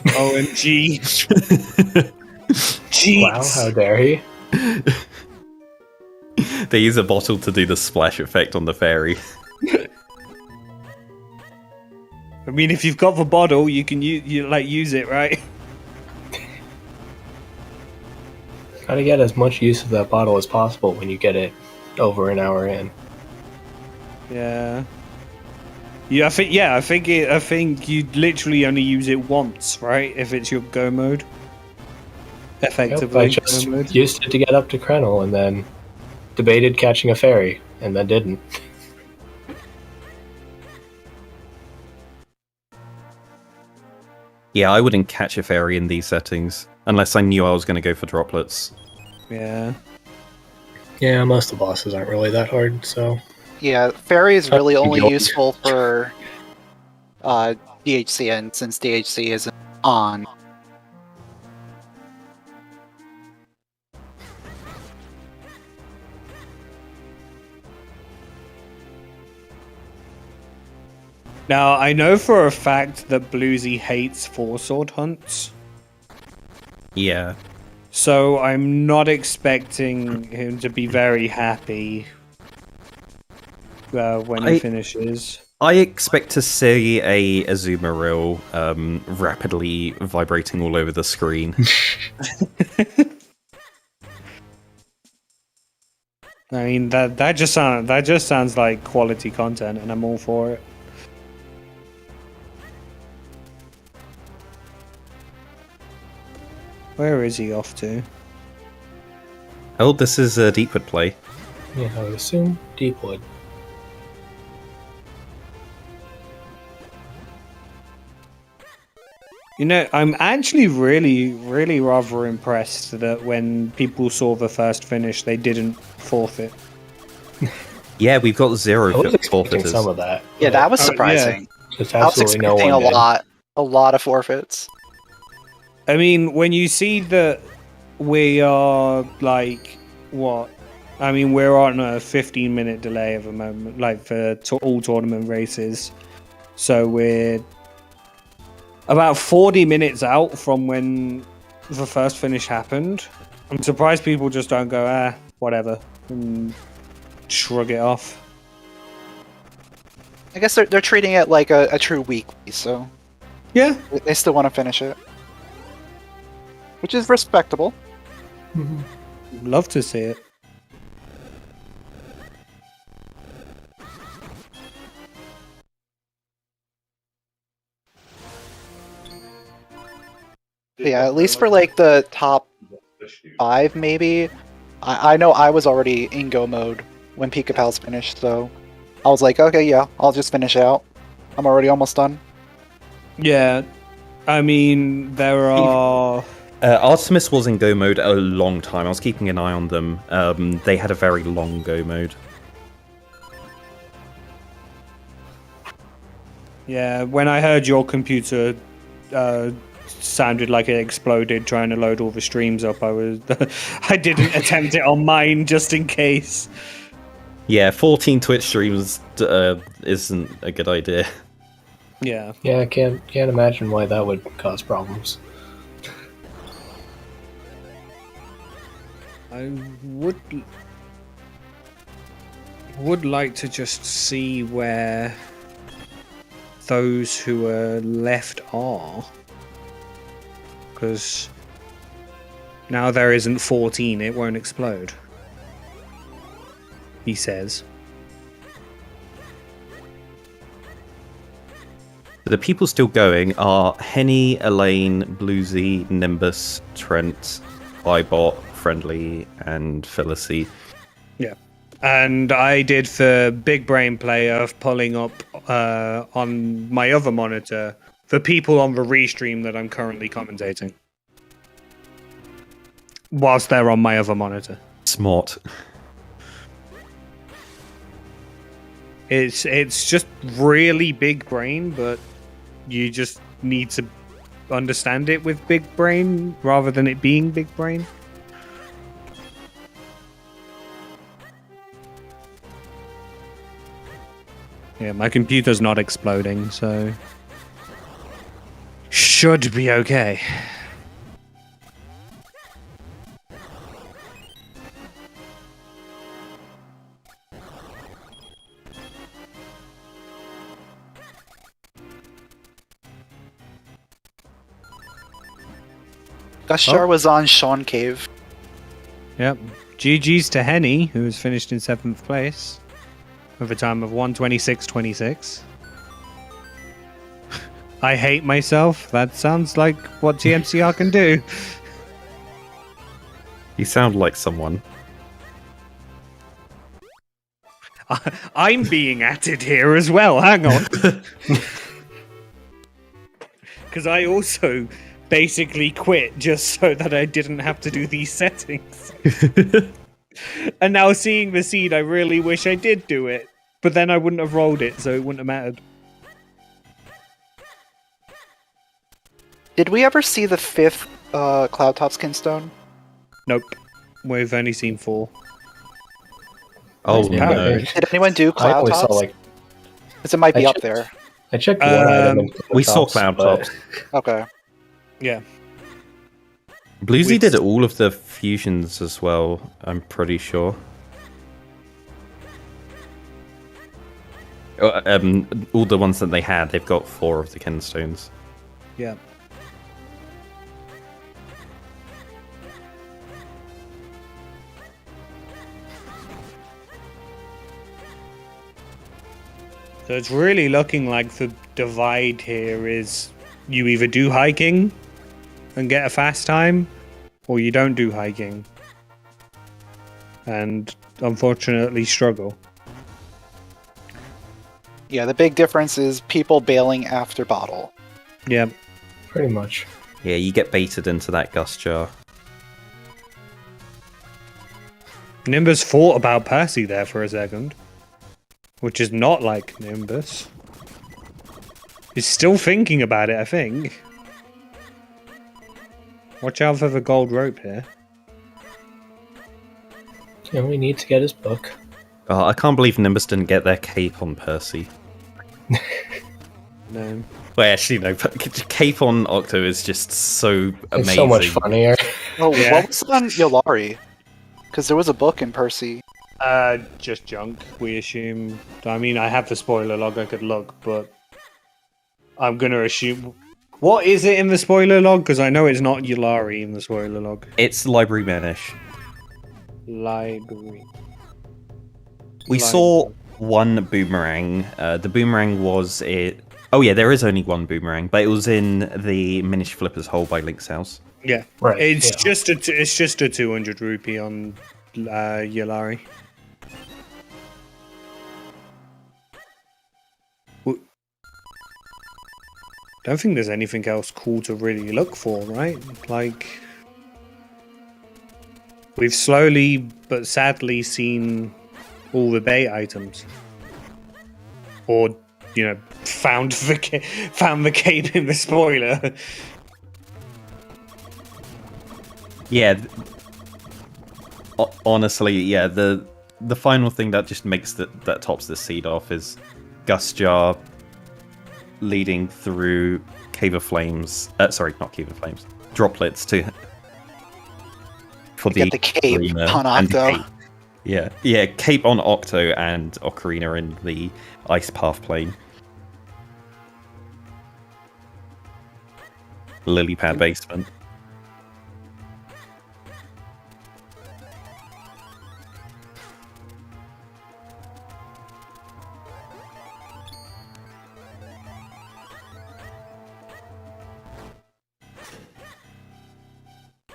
OMG. Cheats.
Wow, how dare he?
They use a bottle to do the splash effect on the fairy.
I mean, if you've got the bottle, you can use it, right?
Gotta get as much use of that bottle as possible when you get it over an hour in.
Yeah. Yeah, I think you literally only use it once, right? If it's your go mode. Effectively.
I just used it to get up to Krenel and then debated catching a ferry and then didn't.
Yeah, I wouldn't catch a fairy in these settings unless I knew I was going to go for droplets.
Yeah.
Yeah, most of the bosses aren't really that hard, so...
Yeah, fairy is really only useful for DHCN since DHC isn't on.
Now, I know for a fact that Bluesy hates four-sword hunts.
Yeah.
So I'm not expecting him to be very happy when he finishes.
I expect to see a Azuma reel rapidly vibrating all over the screen.
I mean that just sounds like quality content, and I'm all for it. Where is he off to?
Oh, this is a Deepwood play.
Yeah, I would assume Deepwood.
You know, I'm actually really rather impressed that when people saw the first finish, they didn't forfeit.
Yeah, we've got 0
I was expecting
forfeiters.
some of that.
Yeah,
but
that was
yeah.
surprising.
just
I was
absolutely no
expecting
one did.
a lot of forfeits.
I mean, when you see that we are like what? I mean, we're on a 15-minute delay at the moment, like for all tournament races. So we're about 40 minutes out from when the first finish happened. I'm surprised people just don't go, whatever, and shrug it off.
I guess they're treating it like a true weekly, so
Yeah.
they still want to finish it, which is respectable.
Love to see it.
Yeah, at least for like the top 5, maybe. I know I was already in go mode when Pika Pals finished, so I was like, okay, yeah, I'll just finish out. I'm already almost done.
Yeah. I mean, there are...
Artemis was in go mode a long time. I was keeping an eye on them. They had a very long go mode.
Yeah, when I heard your computer sounded like it exploded trying to load all the streams up, I didn't attempt it on mine just in case.
Yeah, 14 Twitch streams isn't a good idea.
Yeah.
Yeah, I can't imagine why that would cause problems.
I would like to just see where those who are left are, because now there isn't 14, it won't explode, he says.
The people still going are Henny, Elaine, Bluesy, Nimbus, Trent, Ibot, Friendly, and Felicity.
Yeah. And I did the big brain play of pulling up on my other monitor the people on the restream that I'm currently commentating, whilst they're on my other monitor.
Smart.
It's just really big brain, but you just need to understand it with big brain rather than it being big brain. Yeah, my computer's not exploding, so should be okay.
Gushar was on Sean Cave.
Yep. GG's to Henny, who has finished in 7th place with a time of 1:26.26. I hate myself. That sounds like what TMCR can do.
You sound like someone.
I'm being added here as well. Hang on. Because I also basically quit just so that I didn't have to do these settings. And now seeing the seed, I really wish I did do it. But then I wouldn't have rolled it, so it wouldn't have mattered.
Did we ever see the 5th Cloud Top Skinstone?
Nope. We've only seen 4.
Oh
Yeah.
no.
Did anyone do
I
Cloud
only
Tops?
saw like
'Cause it might be
I
up
checked-
there.
I checked one item. In
We saw
Tops,
Cloud
but-
Tops.
Okay.
Yeah.
Bluesy
With-
did all of the fusions as well, I'm pretty sure. All the ones that they had, they've got 4 of the Kenstones.
Yeah. So it's really looking like the divide here is you either do hiking and get a fast time, or you don't do hiking, and unfortunately struggle.
Yeah, the big difference is people bailing after bottle.
Yeah.
Pretty much.
Yeah, you get baited into that gust jar.
Nimbus thought about Percy there for a second, which is not like Nimbus. He's still thinking about it, I think. Watch out for the gold rope here.
And we need to get his book.
Oh, I can't believe Nimbus didn't get their cape on Percy.
No.
Well, actually, no, but cape on Octo is just so amazing.
It's so much funnier.
Oh,
Yeah.
what was on Yolari? Because there was a book in Percy.
Just junk, we assume. I mean, I have the spoiler log, I could look, but I'm gonna assume... What is it in the spoiler log? Because I know it's not Yolari in the spoiler log.
It's Library Manish.
Library.
We saw one boomerang. The boomerang was it. Oh yeah, there is only one boomerang, but it was in the Minish Flipper's hole by Link's house.
Yeah,
Right.
It's
yeah.
just a 200 rupee on Yolari. Don't think there's anything else cool to really look for, right? Like, we've slowly but sadly seen all the bait items, or found the cape in the spoiler.
Yeah. Honestly, yeah. The final thing that just makes that tops the seed off is Gust Jar leading through Cave of Flames. Sorry, not Cave of Flames. Droplets for
Get the cape
Ocarina
on
and the
Octo.
cape. Yeah, cape on Octo and Ocarina in the Ice Path plane. Lily Pad basement.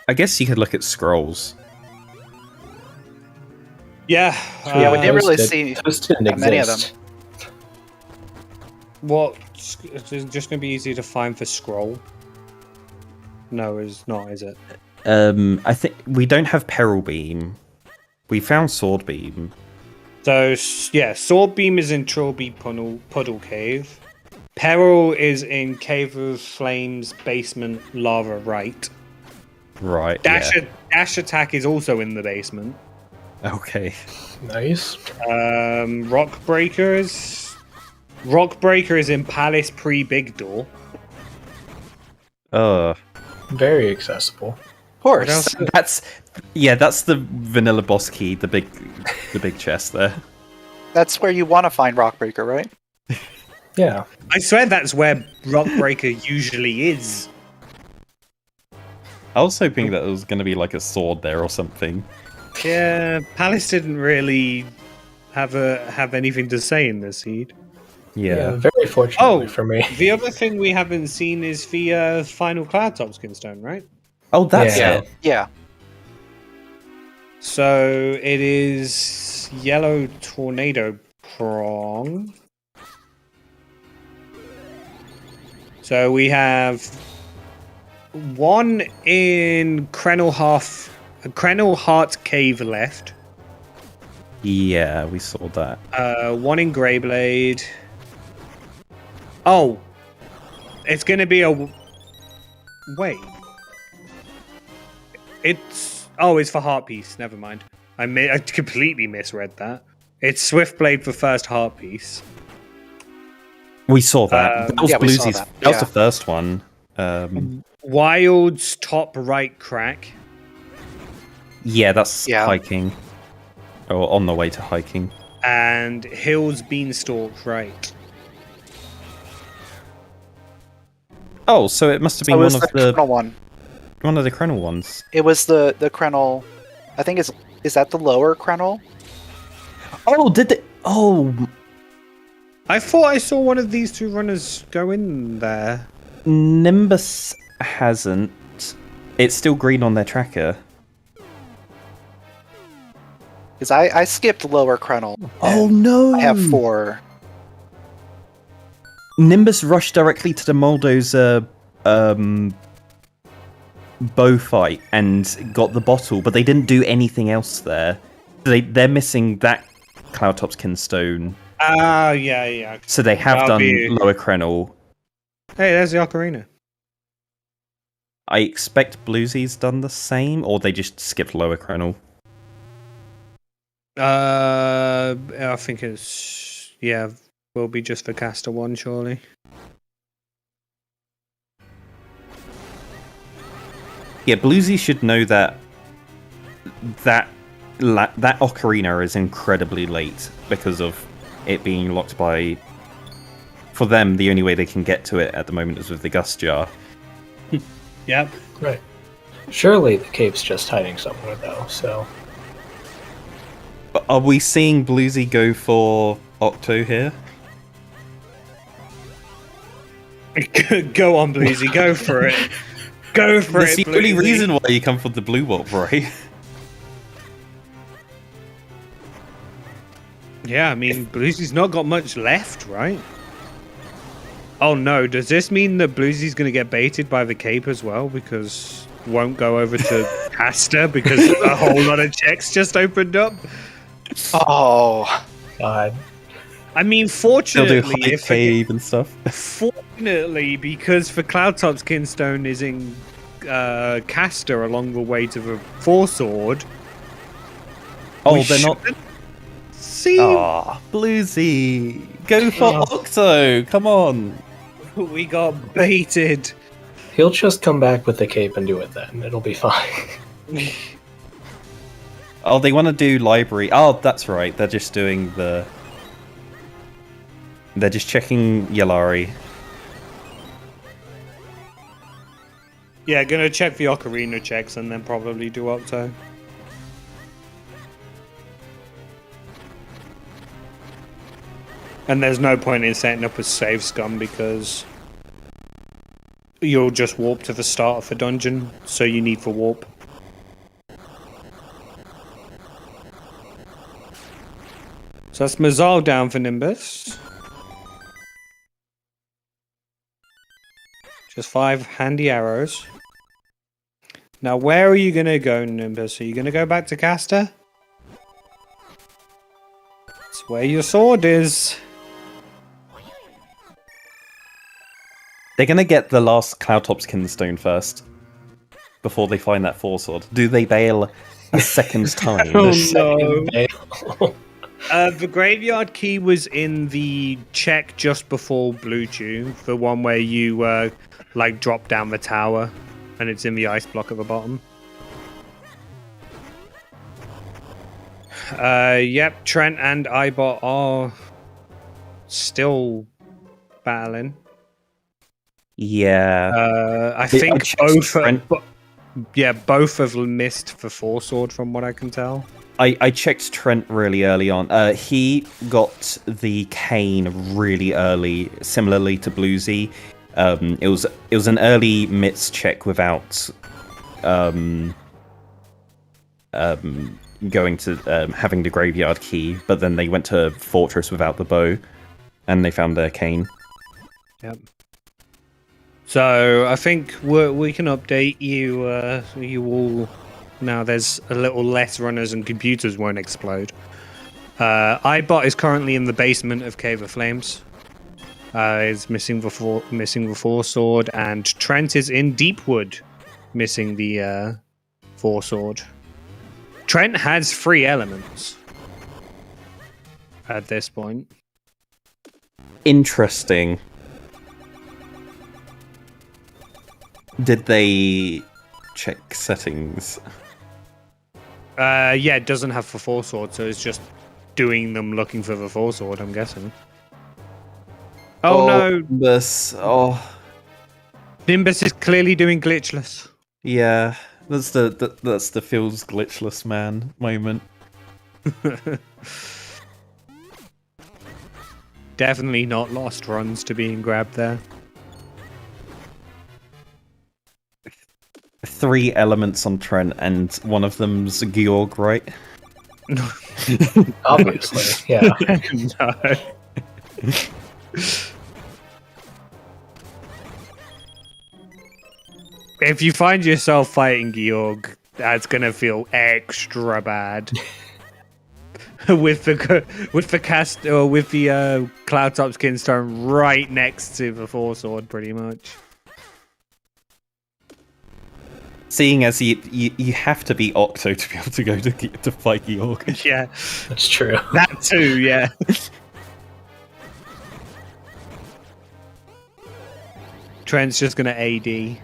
I guess you could look at scrolls.
Yeah,
Yeah, we didn't really
Those
see
those didn't
that many of them.
exist.
what? It's just gonna be easy to find for scroll. No, it's not, is it?
I think we don't have Peril Beam. We found Sword Beam.
So yeah, Sword Beam is in Trilby Puddle Cave. Peril is in Cave of Flames basement lava right.
Right.
Dash attack is also in the basement.
Okay.
Nice.
Rock Breaker is in Palace pre Big Door.
Very accessible.
Of course.
That's the vanilla boss key, the big chest there.
That's where you want to find Rockbreaker, right?
Yeah.
I swear that's where Rock Breaker usually is.
I was hoping that it was going to be like a sword there or something.
Yeah, Palace didn't really have anything to say in this seed.
Yeah.
Very fortunately for me.
The other thing we haven't seen is the final Cloud Top Skinstone, right?
Oh, that's
Yeah.
it.
Yeah.
So it is Yellow Tornado Prong. So we have one in Krenel Heart Cave left.
Yeah, we saw that.
One in Greyblade. Oh, it's gonna be a. Wait. It's for Heart Piece. Never mind. I completely misread that. It's Swiftblade for first Heart Piece.
We saw that. That was
yeah, we saw
Bluesy's.
that,
That was
yeah.
the first one.
Wild's top right crack.
Yeah, that's
Yeah.
hiking. Or on the way to hiking.
And Hill's Beanstalk right.
Oh, so it must have
So
been
it was
one of
the Krenel one.
one of the Krenel ones.
It was the Krenel. I think is that the lower Krenel?
Oh, did they? Oh,
I thought I saw one of these 2 runners go in there.
Nimbus hasn't. It's still green on their tracker.
Because I skipped lower Krenel.
Oh no!
I have 4.
Nimbus rushed directly to the Moldo's bow fight and got the bottle, but they didn't do anything else there. They're missing that Cloudtop's Kinstone.
Ah, yeah.
So they have done Lower Krenel.
Hey, there's the Ocarina.
I expect Bluesy's done the same, or they just skipped Lower Krenel.
I think it's will be just for Caster 1, surely.
Yeah, Bluesy should know that Ocarina is incredibly late because of it being locked by. For them, the only way they can get to it at the moment is with the Gust Jar.
Yep.
Right. Surely the cape's just hiding somewhere, though, so...
But are we seeing Bluesy go for Octo here?
Go on, Bluesy, go for it. Go for
That's
it,
the only
Bluesy.
reason why you come for the Blue Warp, right?
Yeah, I mean, Bluesy's not got much left, right? Oh no, does this mean that Bluesy's going to get baited by the cape as well? Because won't go over to Caster because a whole lot of checks just opened up?
Oh.
God.
I mean,
They'll
fortunately,
do high cave and stuff.
Fortunately, because for Cloudtop's Kinstone is in Caster along the way to the Four Sword.
Oh, they're not.
See,
Ah, Bluesy, go for Octo! Come on.
we got baited.
He'll just come back with the cape and do it then. It'll be fine.
Oh, they want to do library. Oh, that's right. They're just doing the. They're just checking Yellari.
Yeah, gonna check the Ocarina checks and then probably do Octo. And there's no point in setting up a save scum because you'll just warp to the start of the dungeon, so you need for warp. So that's Mazal down for Nimbus. Just 5 handy arrows. Now, where are you going to go, Nimbus? Are you going to go back to Caster? It's where your sword is.
They're gonna get the last Cloudtop's Kinstone first. Before they find that Four Sword. Do they bail a second time?
Oh no. The graveyard key was in the check just before Blue Chew. The one where you like drop down the tower and it's in the ice block at the bottom. Yep, Trent and Ibot are still battling.
Yeah.
I think both have missed for Four Sword from what I can tell.
I checked Trent really early on. He got the cane really early, similarly to Bluesy. It was an early mitts check without going to having the graveyard key, but then they went to Fortress without the bow, and they found their cane.
Yep. So I think we can update you. You all now. There's a little less runners and computers won't explode. Ibot is currently in the basement of Cave of Flames. Is missing the Four Sword, and Trent is in Deepwood, missing the Four Sword. Trent has 3 elements at this point.
Interesting. Did they check settings?
Yeah, it doesn't have the Four Sword, so it's just doing them looking for the Four Sword, I'm guessing. Oh no!
Nimbus. Oh,
Nimbus is clearly doing glitchless.
yeah. That's the feels glitchless man moment.
Definitely not lost runs to being grabbed there.
I 3 elements on Trent, and one of them's Georg, right?
Obviously, yeah.
No. If you find yourself fighting Georg, that's gonna feel extra bad. with the Cloud Top Skin Stone right next to the Four Sword, pretty much.
Seeing as you have to be Octo to be able to go to fight Georg.
Yeah,
That's true.
that too. Yeah. Trent's just gonna AD.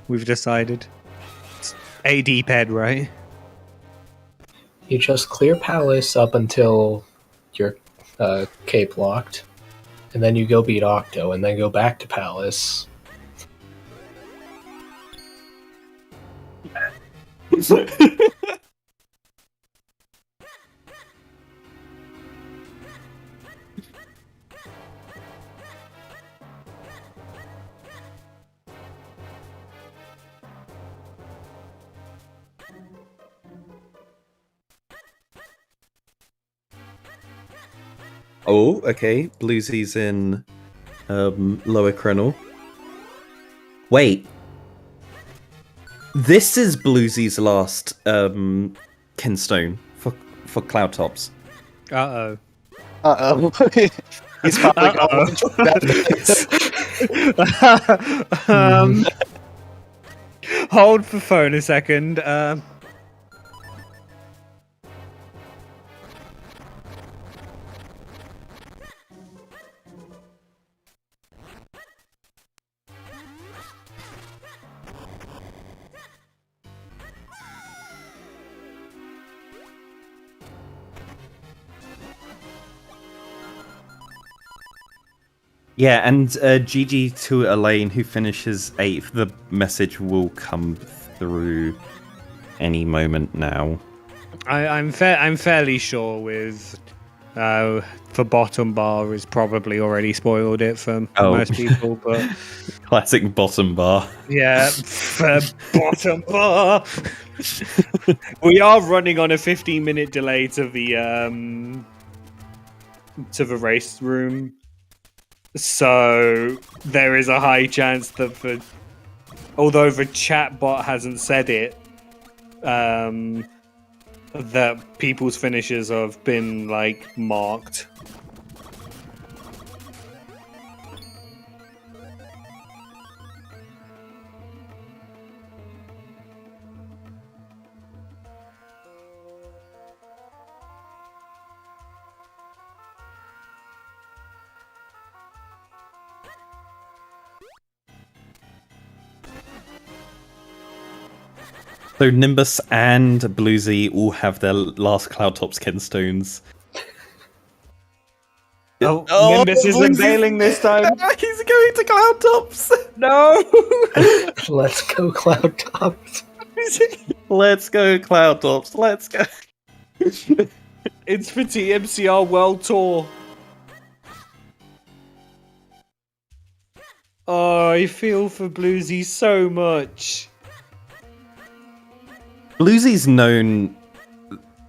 We've decided. It's AD ped, right?
You just clear Palace up until you're cape locked, and then you go beat Octo, and then go back to Palace.
Oh, okay. Bluesy's in Lower Krenel. Wait. This is Bluesy's last Kinstone for Cloud Tops.
Uh-oh.
Uh-oh. He's probably going to that.
Hold for phone a second.
Yeah, and GG to Elaine, who finishes 8th. The message will come through any moment now.
I'm fairly sure with for bottom bar is probably already spoiled it for most people, but
Classic bottom bar.
yeah, for bottom bar. We are running on a 15-minute delay to the race room. So there is a high chance that although the chat bot hasn't said it, that people's finishes have been like marked.
So Nimbus and Bluesy all have their last Cloud Tops Kinstones.
Oh, Nimbus is unveiling this time.
He's going to Cloud Tops.
No.
Let's go, Cloud Tops.
Let's go, Cloud Tops. Let's go.
It's for TMCR World Tour. Oh, I feel for Bluesy so much.
Bluesy's known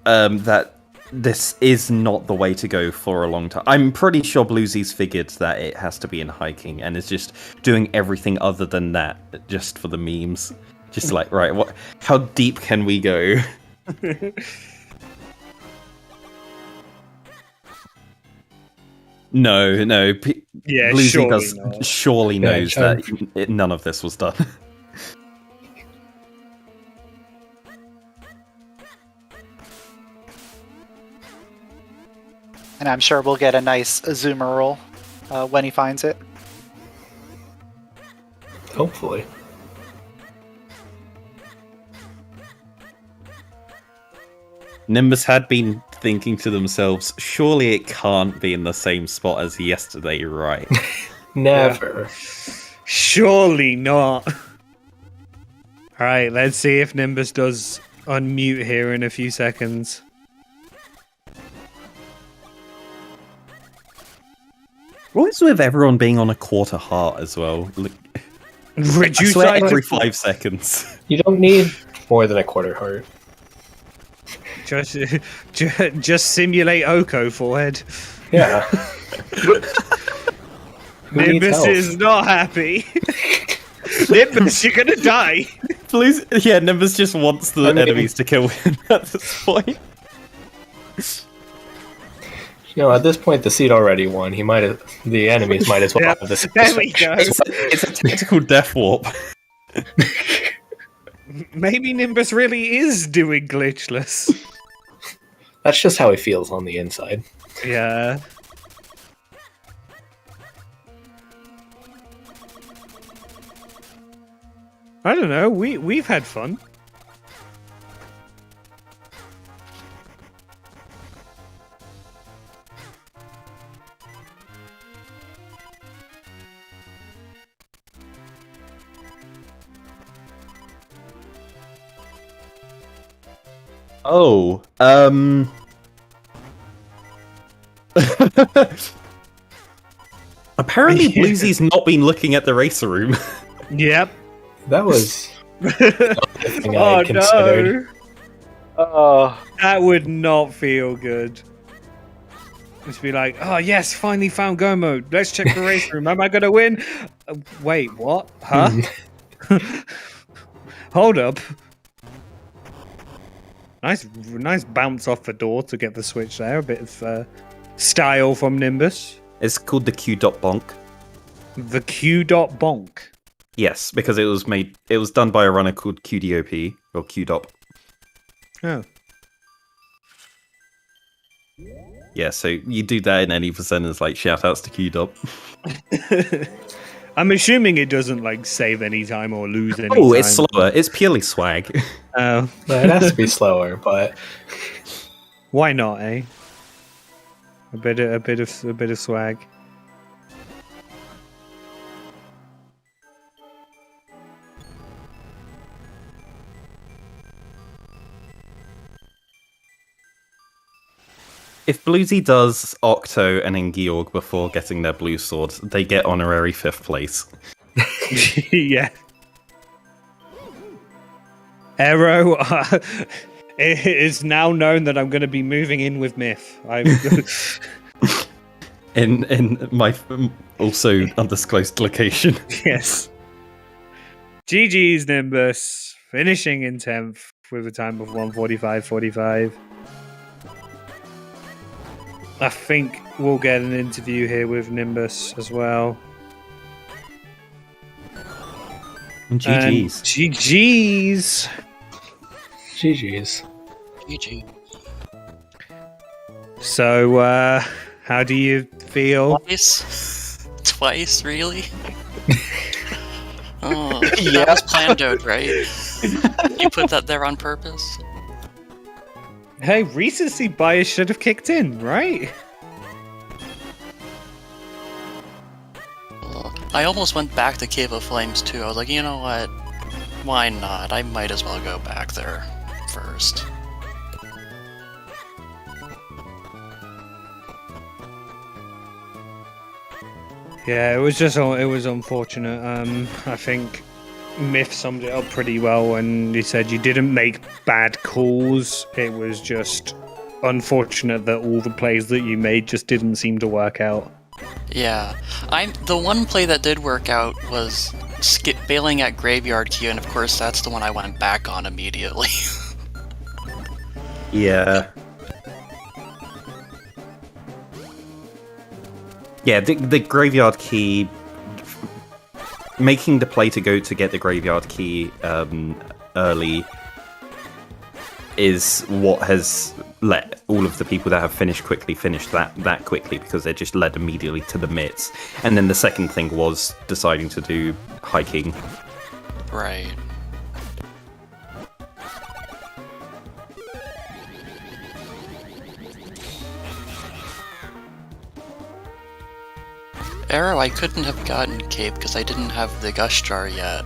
that this is not the way to go for a long time. I'm pretty sure Bluesy's figured that it has to be in hiking and is just doing everything other than that just for the memes. Just like, right, what? How deep can we go? No.
Yeah,
Bluesy surely knows that none of this was done.
And I'm sure we'll get a nice zoomer roll when he finds it.
Hopefully.
Nimbus had been thinking to themselves, surely it can't be in the same spot as yesterday, right?
Never.
Yeah. Surely not. Alright, let's see if Nimbus does unmute here in a few seconds.
What is with everyone being on a quarter heart as well? Look, Reduce every 5 seconds.
You don't need more than a quarter heart.
Just simulate Oko, forehead.
Yeah.
Nimbus is not happy. Nimbus, you're gonna die.
Please, yeah, Nimbus just wants the enemies to kill him at this point.
At this point, the seed already won. The enemies might as well have this.
There we go.
It's a tactical death warp.
Maybe Nimbus really is doing glitchless.
That's just how he feels on the inside.
Yeah. I don't know. We've had fun.
Oh, apparently Bluesy's not been looking at the racer room.
Yep.
That was something I considered.
Oh,
That would not feel good. Just be like, oh yes, finally found go mode. Let's check the race room. Am I gonna win? Wait, what? Huh? Hold up. Nice bounce off the door to get the switch there. A bit of style from Nimbus.
It's called the Q.bonk.
The Q.bonk.
Yes, because it was done by a runner called QDOP or Q.dop.
Oh.
Yeah, so you do that in any percenters, like shoutouts to Q.dop.
I'm assuming it doesn't like save any time or lose any time.
Oh, it's slower. It's purely swag.
Oh.
It has to be slower, but
Why not, eh? A bit of swag.
If Bluesy does Octo and then Georg before getting their blue swords, they get honorary 5th place.
Yeah. Arrow, it is now known that I'm going to be moving in with Myth.
in my also undisclosed location.
Yes. GG's Nimbus, finishing in 10th with a time of 1:45.45. I think we'll get an interview here with Nimbus as well.
GG's.
GG's.
GG's.
GG.
So, how do you feel?
Twice, really? Oh,
Yeah.
that was planned out, right? You put that there on purpose?
Hey, recency bias should have kicked in, right?
I almost went back to Cave of Flames too. I was like, you know what? Why not? I might as well go back there first.
Yeah, it was unfortunate. I think Myth summed it up pretty well when he said you didn't make bad calls. It was just unfortunate that all the plays that you made just didn't seem to work out.
Yeah, the one play that did work out was bailing at Graveyard Q, and of course that's the one I went back on immediately.
Yeah. Yeah, the graveyard key, making the play to go to get the graveyard key early is what has let all of the people that have finished quickly finish that quickly, because they're just led immediately to the mitts. And then the second thing was deciding to do hiking.
Right. Arrow, I couldn't have gotten Cape because I didn't have the Gush Jar yet.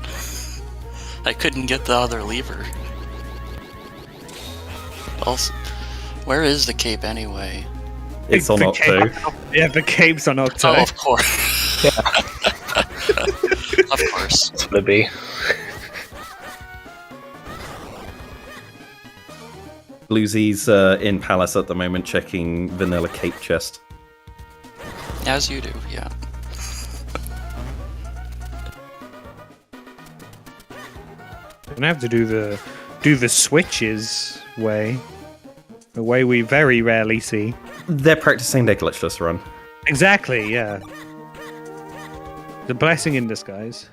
I couldn't get the other lever. Also, where is the Cape anyway?
It's on Octo.
Yeah, the Cape's on Octo.
Oh, of course. Of course.
That's what it'd be.
Bluesy's in Palace at the moment checking vanilla cape chest.
As you do, yeah.
I'm gonna have to do the switches way. The way we very rarely see.
They're practicing their glitchless run.
Exactly, yeah. The blessing in disguise.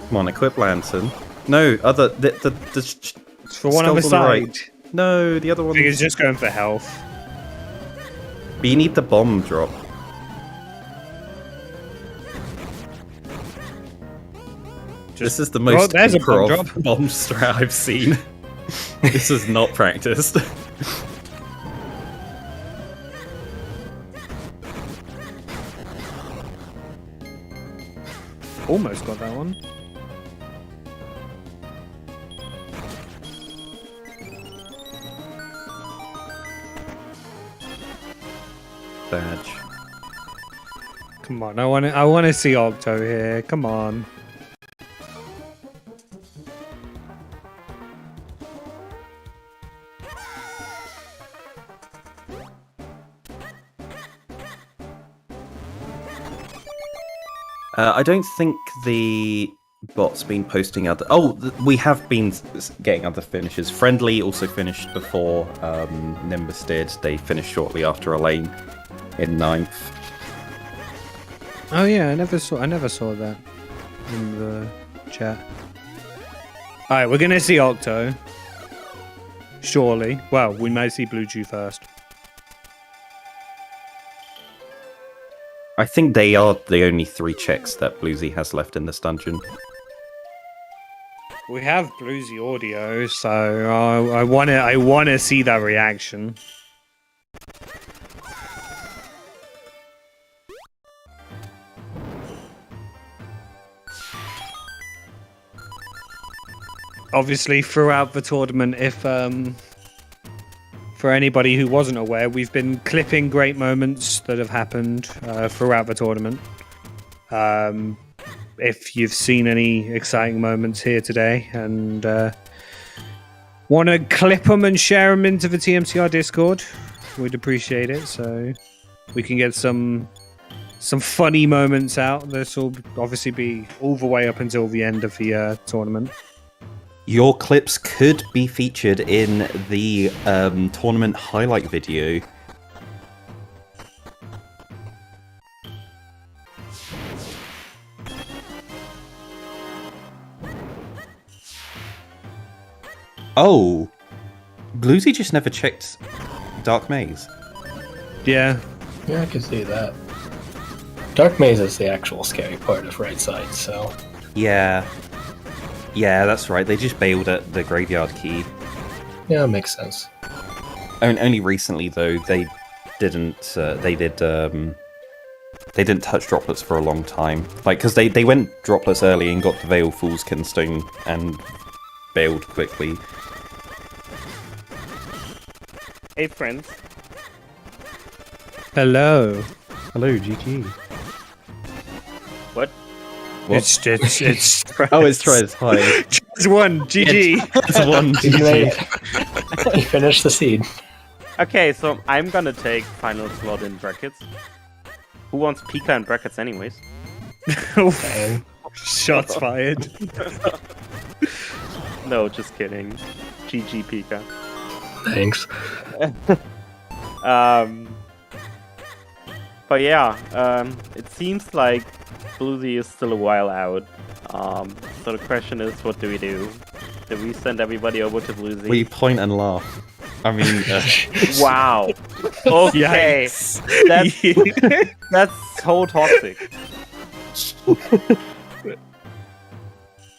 Come on, equip Lantern. No, other the
It's for one on the
skull
side.
right. No, the other
I
one.
think it's just going for health.
But you need the bomb drop. This is the most
there's a bomb
improv
drop.
bomb strat I've seen. This is not practiced.
Almost got that one.
Badge.
Come on, I want to see Octo here. Come on.
I don't think the bot's been posting other. Oh, we have been getting other finishes. Friendly also finished before Nimbus did. They finished shortly after Elaine in 9th.
Oh yeah, I never saw that in the chat. All right, we're gonna see Octo. Surely. Well, we may see Blue Chew first.
I think they are the only 3 checks that Bluesy has left in this dungeon.
We have Bluesy audio, so I wanna see that reaction. Obviously, throughout the tournament, if for anybody who wasn't aware, we've been clipping great moments that have happened throughout the tournament. If you've seen any exciting moments here today and want to clip them and share them into the TMCR Discord, we'd appreciate it. So we can get some funny moments out. This will obviously be all the way up until the end of the tournament.
Your clips could be featured in the tournament highlight video. Oh, Bluesy just never checked Dark Maze.
Yeah.
Yeah, I can see that. Dark Maze is the actual scary part of right side, so...
Yeah. Yeah, that's right. They just bailed at the graveyard key.
Yeah, makes sense.
Only recently, though, they didn't. They didn't touch droplets for a long time. Like, because they went droplets early and got the Veil Fool's Kinstone and bailed quickly.
Hey, friends.
Hello.
Hello, GG.
What?
It's
Oh, it's Trez. Hi.
It's one. GG.
It's one.
You made
GG.
it. You finished the seed.
Okay, so I'm gonna take final slot in brackets. Who wants Pika in brackets anyways?
Dang.
Shots fired.
No, just kidding. GG Pika.
Thanks.
But yeah, it seems like Bluesy is still a while out. So the question is, what do we do? Do we send everybody over to Bluesy?
We point and laugh. I mean,
Wow. Okay. That's so toxic.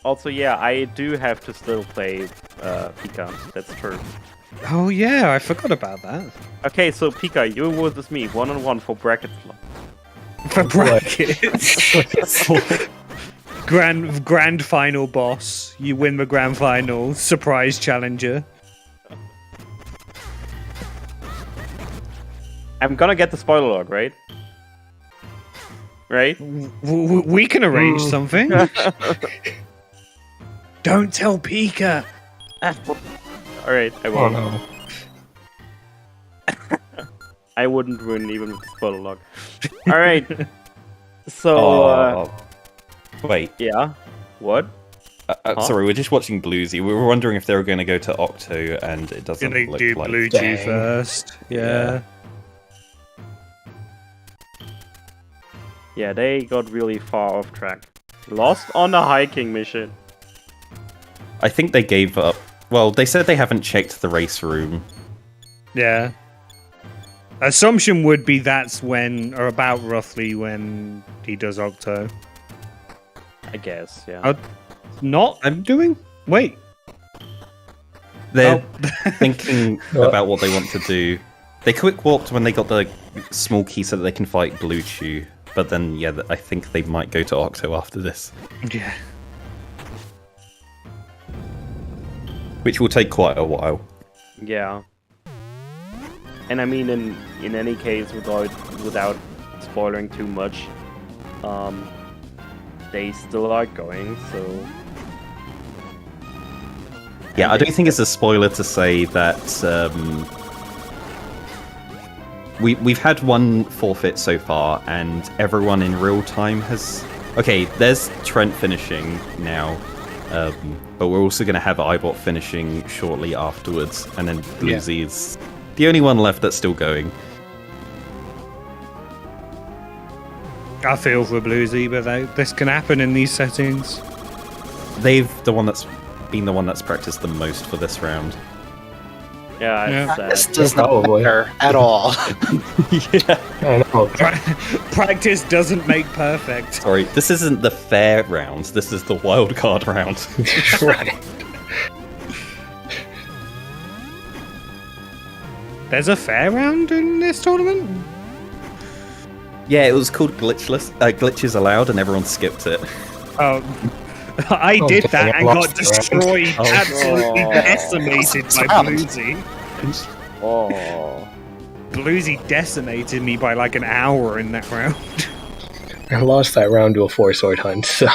Also, yeah, I do have to still play Pika. That's true.
Oh yeah, I forgot about that.
Okay, so Pika, you versus me, 1-on-1 for bracket slot.
For brackets. Grand final boss. You win the grand final. Surprise challenger.
I'm gonna get the spoiler log, right? right?
We can arrange something. Don't tell Pika.
All right, I
Oh
won't.
no.
I wouldn't win even with the spoiler log. All right. So,
wait.
yeah. What?
Sorry, we're just watching Bluesy. We were wondering if they were going to go to Octo, and it doesn't
Gonna
look
do
like.
Blue G first. Yeah.
Yeah, they got really far off track. Lost on the hiking mission.
I think they gave up. Well, they said they haven't checked the race room.
Yeah. Assumption would be that's when, or about roughly when he does Octo.
I guess, yeah.
I'm doing? Wait.
They're thinking about what they want to do. They quick walked when they got the small key so that they can fight Blue Chew. But then, yeah, I think they might go to Octo after this.
Yeah.
Which will take quite a while.
Yeah. And I mean, in any case, without spoiling too much, they still are going, so...
Yeah, I don't think it's a spoiler to say that we've had one forfeit so far, and everyone in real time has... Okay, there's Trent finishing now, but we're also going to have Ibot finishing shortly afterwards, and then Bluesy is the only one left that's still going.
I feel for Bluesy, but this can happen in these settings.
They've been the one that's practiced the most for this round.
Yeah,
This
it's
does not
Probably.
matter at all.
Yeah.
I know.
Practice doesn't make perfect.
Sorry, this isn't the fair round. This is the wildcard round.
Right.
There's a fair round in this tournament?
Yeah, it was called Glitches Allowed, and everyone skipped it.
Oh, I
Oh,
did
dang,
that
I
and got
lost the round.
destroyed,
Oh.
absolutely
Oh.
decimated by
Round.
Bluesy.
Oh.
Bluesy decimated me by like an hour in that round.
I lost that round to a 4-sword hunt, so...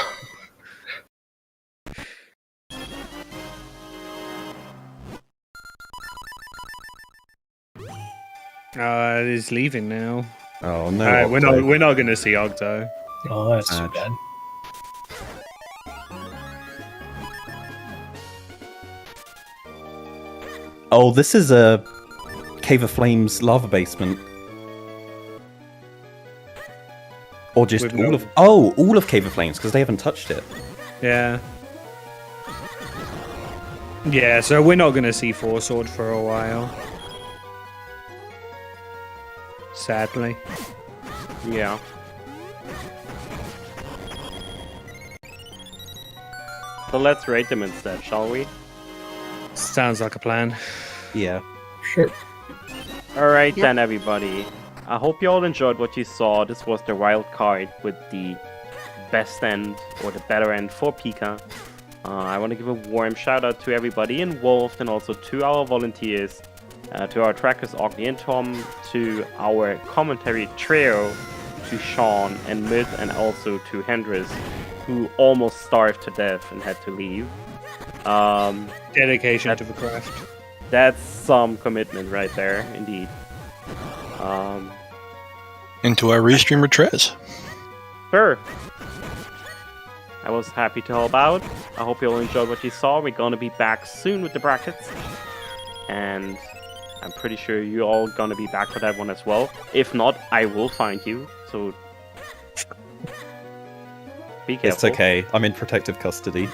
He's leaving now.
Oh no!
Alright,
Octo.
we're not gonna see Octo.
Oh, that's too bad.
Oh, this is a Cave of Flames lava basement, or just
With
all
no-
of all of Cave of Flames because they haven't touched it.
Yeah. Yeah, so we're not gonna see Four Sword for a while. Sadly.
Yeah. So let's rate them instead, shall we?
Sounds like a plan.
Yeah.
Sure.
Alright
Yep.
then, everybody. I hope you all enjoyed what you saw. This was the wild card with the best end, or the better end for Pika. I want to give a warm shout out to everybody involved and also to our volunteers, to our trackers Ogni and Tom, to our commentary trio, to Sean and Myth, and also to Hendris, who almost starved to death and had to leave.
Dedication to the craft.
That's some commitment right there, indeed.
Into our restreamer Trez.
Sure. I was happy to help out. I hope you all enjoyed what you saw. We're gonna be back soon with the brackets. And I'm pretty sure you all gonna be back for that one as well. If not, I will find you. So be careful.
It's okay. I'm in protective custody.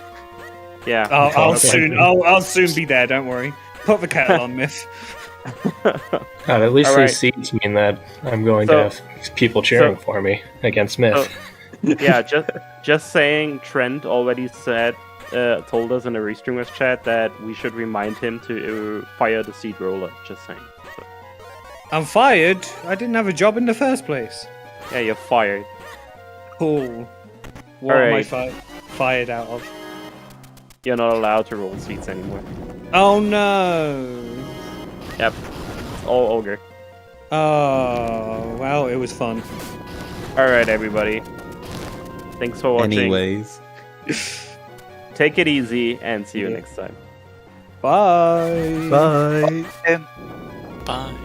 Yeah.
I'll soon be there. Don't worry. Put the kettle on, Myth.
God, at least
Alright.
these seats mean that I'm going
So-
to have people cheering for me against Myth.
Yeah, just saying, Trent already told us in the restreamers chat that we should remind him to fire the seed roller. Just saying. So,
I'm fired. I didn't have a job in the first place.
yeah, you're fired.
Cool. What am I
Alright.
fired out of?
You're not allowed to roll seeds anymore.
Oh no.
Yep, it's all ogre.
Oh, well, it was fun.
All right, everybody. Thanks for watching.
Anyways.
Take it easy and see you next time.
Bye.
Bye.
Okay.
Bye.